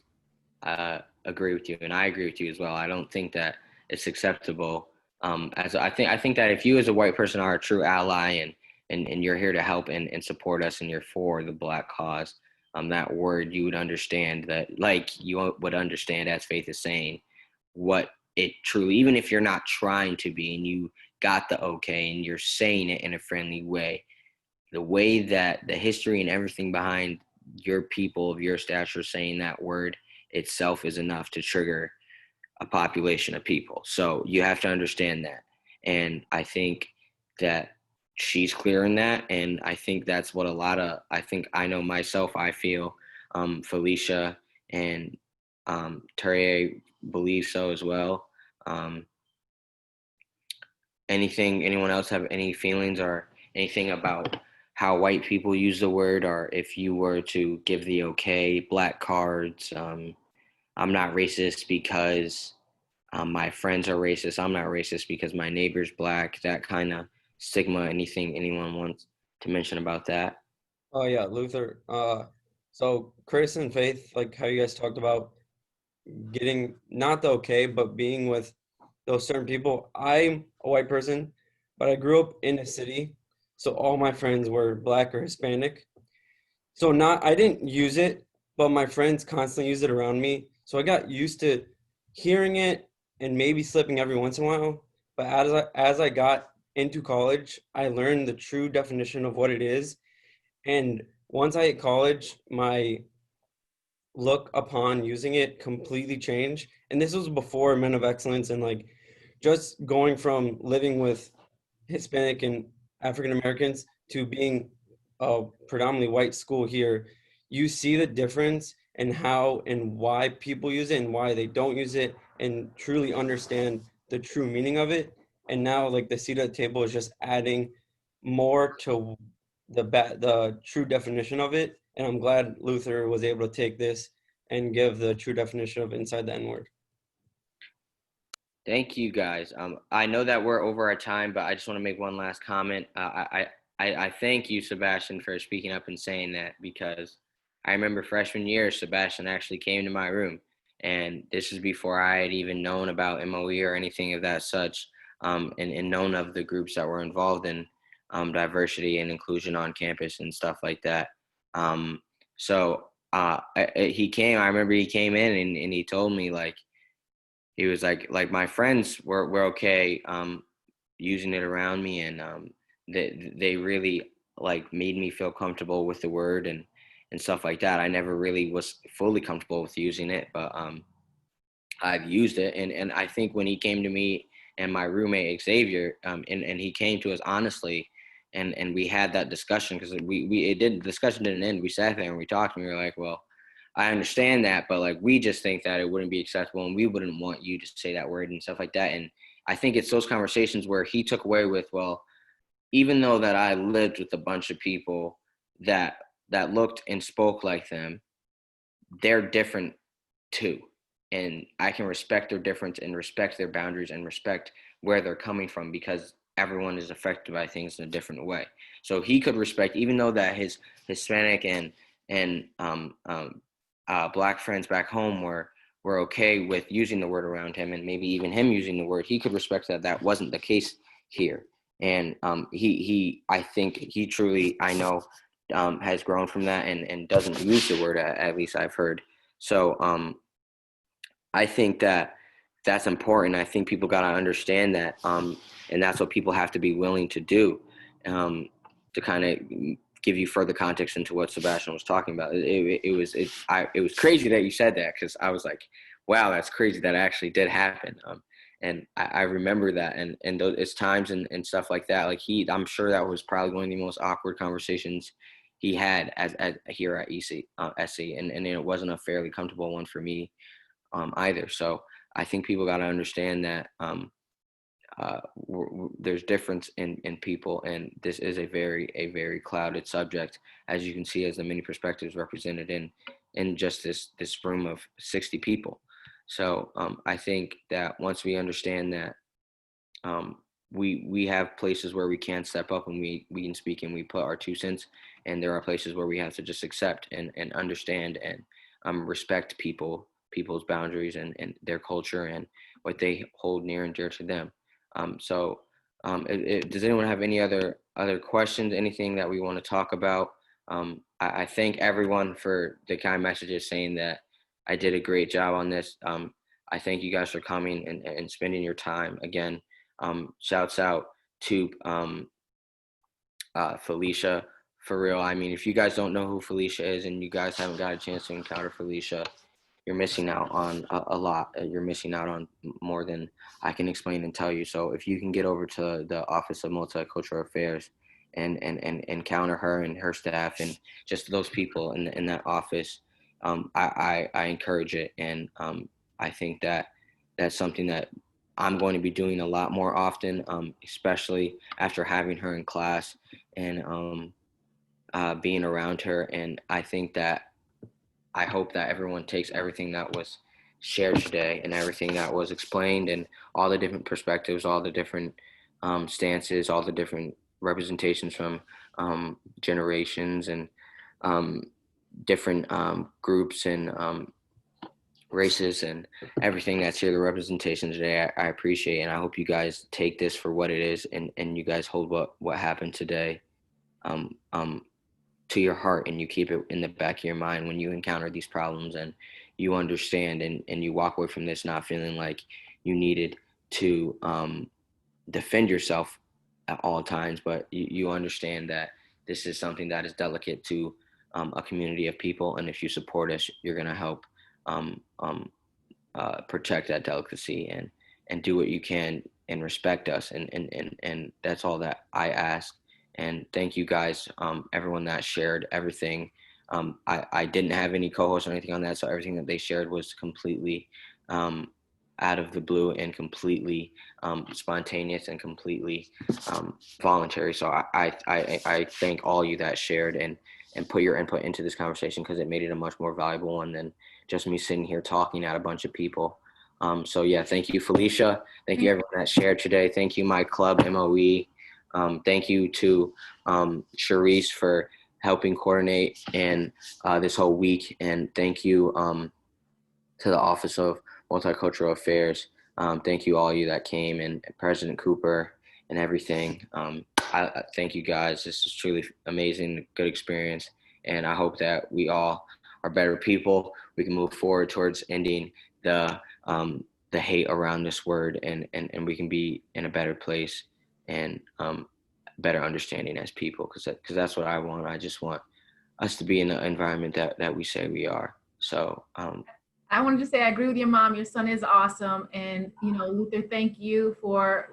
agree with you, and I agree with you as well. I don't think that it's acceptable. As I think that if you as a white person are a true ally and you're here to help and support us and you're for the Black cause, that word, you would understand that, like you would understand, as Faith is saying, what it truly, even if you're not trying to be and you got the okay and you're saying it in a friendly way, the way that the history and everything behind your people of your stature saying that word itself is enough to trigger a population of people. So you have to understand that. And I think that she's clear in that. And I think that's what I know myself, I feel Felicia and Turier believe so as well. Anyone else have any feelings or anything about how white people use the word, or if you were to give the okay, Black cards, I'm not racist because my friends are racist, I'm not racist because my neighbor's Black, that kind of stigma, anything anyone wants to mention about that? Oh yeah, Luther. So Chris and Faith, like how you guys talked about getting not the okay, but being with those certain people. I'm a white person, but I grew up in a city, so all my friends were Black or Hispanic. So I didn't use it, but my friends constantly use it around me. So I got used to hearing it and maybe slipping every once in a while. But as I got into college, I learned the true definition of what it is. And once I hit college, my look upon using it completely changed. And this was before Men of Excellence, and like just going from living with Hispanic and African Americans to being a predominantly white school here, you see the difference in how and why people use it and why they don't use it, and truly understand the true meaning of it. And now like the seat at the table is just adding more to the true definition of it. And I'm glad Luther was able to take this and give the true definition of inside the N-word. Thank you, guys. I know that we're over our time, but I just want to make one last comment. I thank you, Sebastian, for speaking up and saying that, because I remember freshman year, Sebastian actually came to my room, and this is before I had even known about MOE or anything of that such, and known of the groups that were involved in diversity and inclusion on campus and stuff like that. He came. I remember he came in and he told me, like, he was like my friends were okay using it around me, and they really like made me feel comfortable with the word and stuff like that. I never really was fully comfortable with using it, but I've used it, and I think when he came to me and my roommate Xavier, and he came to us honestly, and we had that discussion, because the discussion didn't end. We sat there and we talked, and we were like, well, I understand that, but like we just think that it wouldn't be acceptable, and we wouldn't want you to say that word and stuff like that. And I think it's those conversations where he took away with, well, even though that I lived with a bunch of people that looked and spoke like them, they're different too. And I can respect their difference and respect their boundaries and respect where they're coming from, because everyone is affected by things in a different way. So he could respect, even though that his Hispanic and Black friends back home were okay with using the word around him, and maybe even him using the word, he could respect that wasn't the case here. And I think he truly, I know, has grown from that and doesn't use the word, at least I've heard. So I think that that's important. I think people got to understand that. And that's what people have to be willing to do, to kind of give you further context into what Sebastian was talking about. It was crazy that you said that, because I was like, wow, that's crazy that actually did happen. And I remember that, and it's times and stuff like that. Like I'm sure that was probably one of the most awkward conversations he had as here at S.E.A.T, and it wasn't a fairly comfortable one for me either. So I think people got to understand that there's difference in people, and this is a very clouded subject, as you can see, as the many perspectives represented in just this room of 60 people. So I think that once we understand that we have places where we can step up and we can speak and we put our 2 cents, and there are places where we have to just accept and understand and respect people's boundaries and their culture and what they hold near and dear to them. Does anyone have any other questions, anything that we want to talk about? I thank everyone for the kind messages saying that I did a great job on this. I thank you guys for coming and spending your time. Again, shouts out to Felicia. For real, I mean, if you guys don't know who Felicia is and you guys haven't got a chance to encounter Felicia, you're missing out on a lot. You're missing out on more than I can explain and tell you. So if you can get over to the Office of Multicultural Affairs and encounter her and her staff and just those people in that office, I encourage it. And I think that that's something that I'm going to be doing a lot more often, especially after having her in class and being around her. And I hope that everyone takes everything that was shared today and everything that was explained and all the different perspectives, all the different stances, all the different representations from generations and different groups and races and everything that's here, the representation today. I appreciate, and I hope you guys take this for what it is, and you guys hold what happened today to your heart, and you keep it in the back of your mind when you encounter these problems, and you understand and you walk away from this not feeling like you needed to defend yourself at all times, but you understand that this is something that is delicate to a community of people, and if you support us, you're going to help protect that delicacy and do what you can and respect us, and that's all that I ask. And thank you guys, everyone that shared everything. I didn't have any co-hosts or anything on that, so everything that they shared was completely out of the blue and completely spontaneous and completely voluntary. So I thank all you that shared and put your input into this conversation, because it made it a much more valuable one than just me sitting here talking at a bunch of people. So yeah, thank you, Felicia. Thank you everyone that shared today. Thank you, my club, MOE. Thank you to Charisse for helping coordinate and this whole week. And thank you to the Office of Multicultural Affairs. Thank you all you that came, and President Cooper and everything. I thank you guys. This is truly amazing, good experience. And I hope that we all are better people. We can move forward towards ending the hate around this word, and we can be in a better place and better understanding as people, because that's what I want. I just want us to be in the environment that we say we are. So I wanted to say I agree with your mom. Your son is awesome. And, Luther, thank you for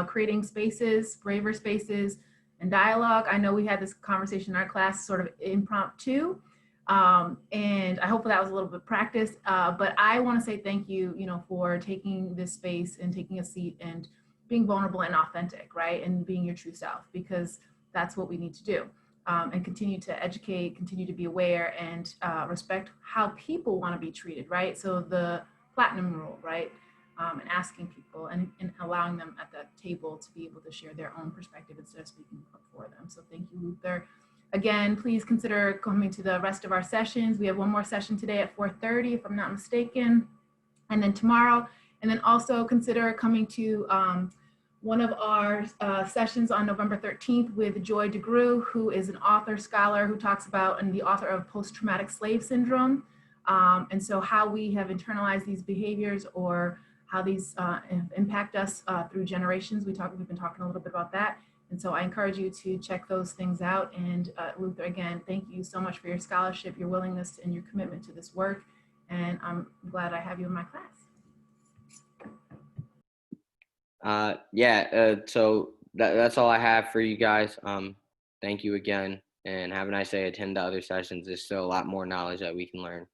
creating spaces, braver spaces, and dialogue. I know we had this conversation in our class, sort of impromptu, and I hope that was a little bit of practice. But I want to say thank you, for taking this space and taking a seat and being vulnerable and authentic, right? And being your true self, because that's what we need to do. And continue to educate, continue to be aware, and respect how people want to be treated, right? So the platinum rule, right? And asking people and allowing them at that table to be able to share their own perspective instead of speaking up for them. So thank you, Luther. Again, please consider coming to the rest of our sessions. We have one more session today at 4:30, if I'm not mistaken, and then tomorrow. And then also consider coming to one of our sessions on November 13th with Joy DeGrew, who is an author, scholar, who talks about, and the author of Post-Traumatic Slave Syndrome. And so how we have internalized these behaviors, or how these impact us through generations. We've been talking a little bit about that. And so I encourage you to check those things out. And Luther, again, thank you so much for your scholarship, your willingness, and your commitment to this work. And I'm glad I have you in my class. So that's all I have for you guys. Thank you again, and have a nice day. Attend the other sessions. There's still a lot more knowledge that we can learn.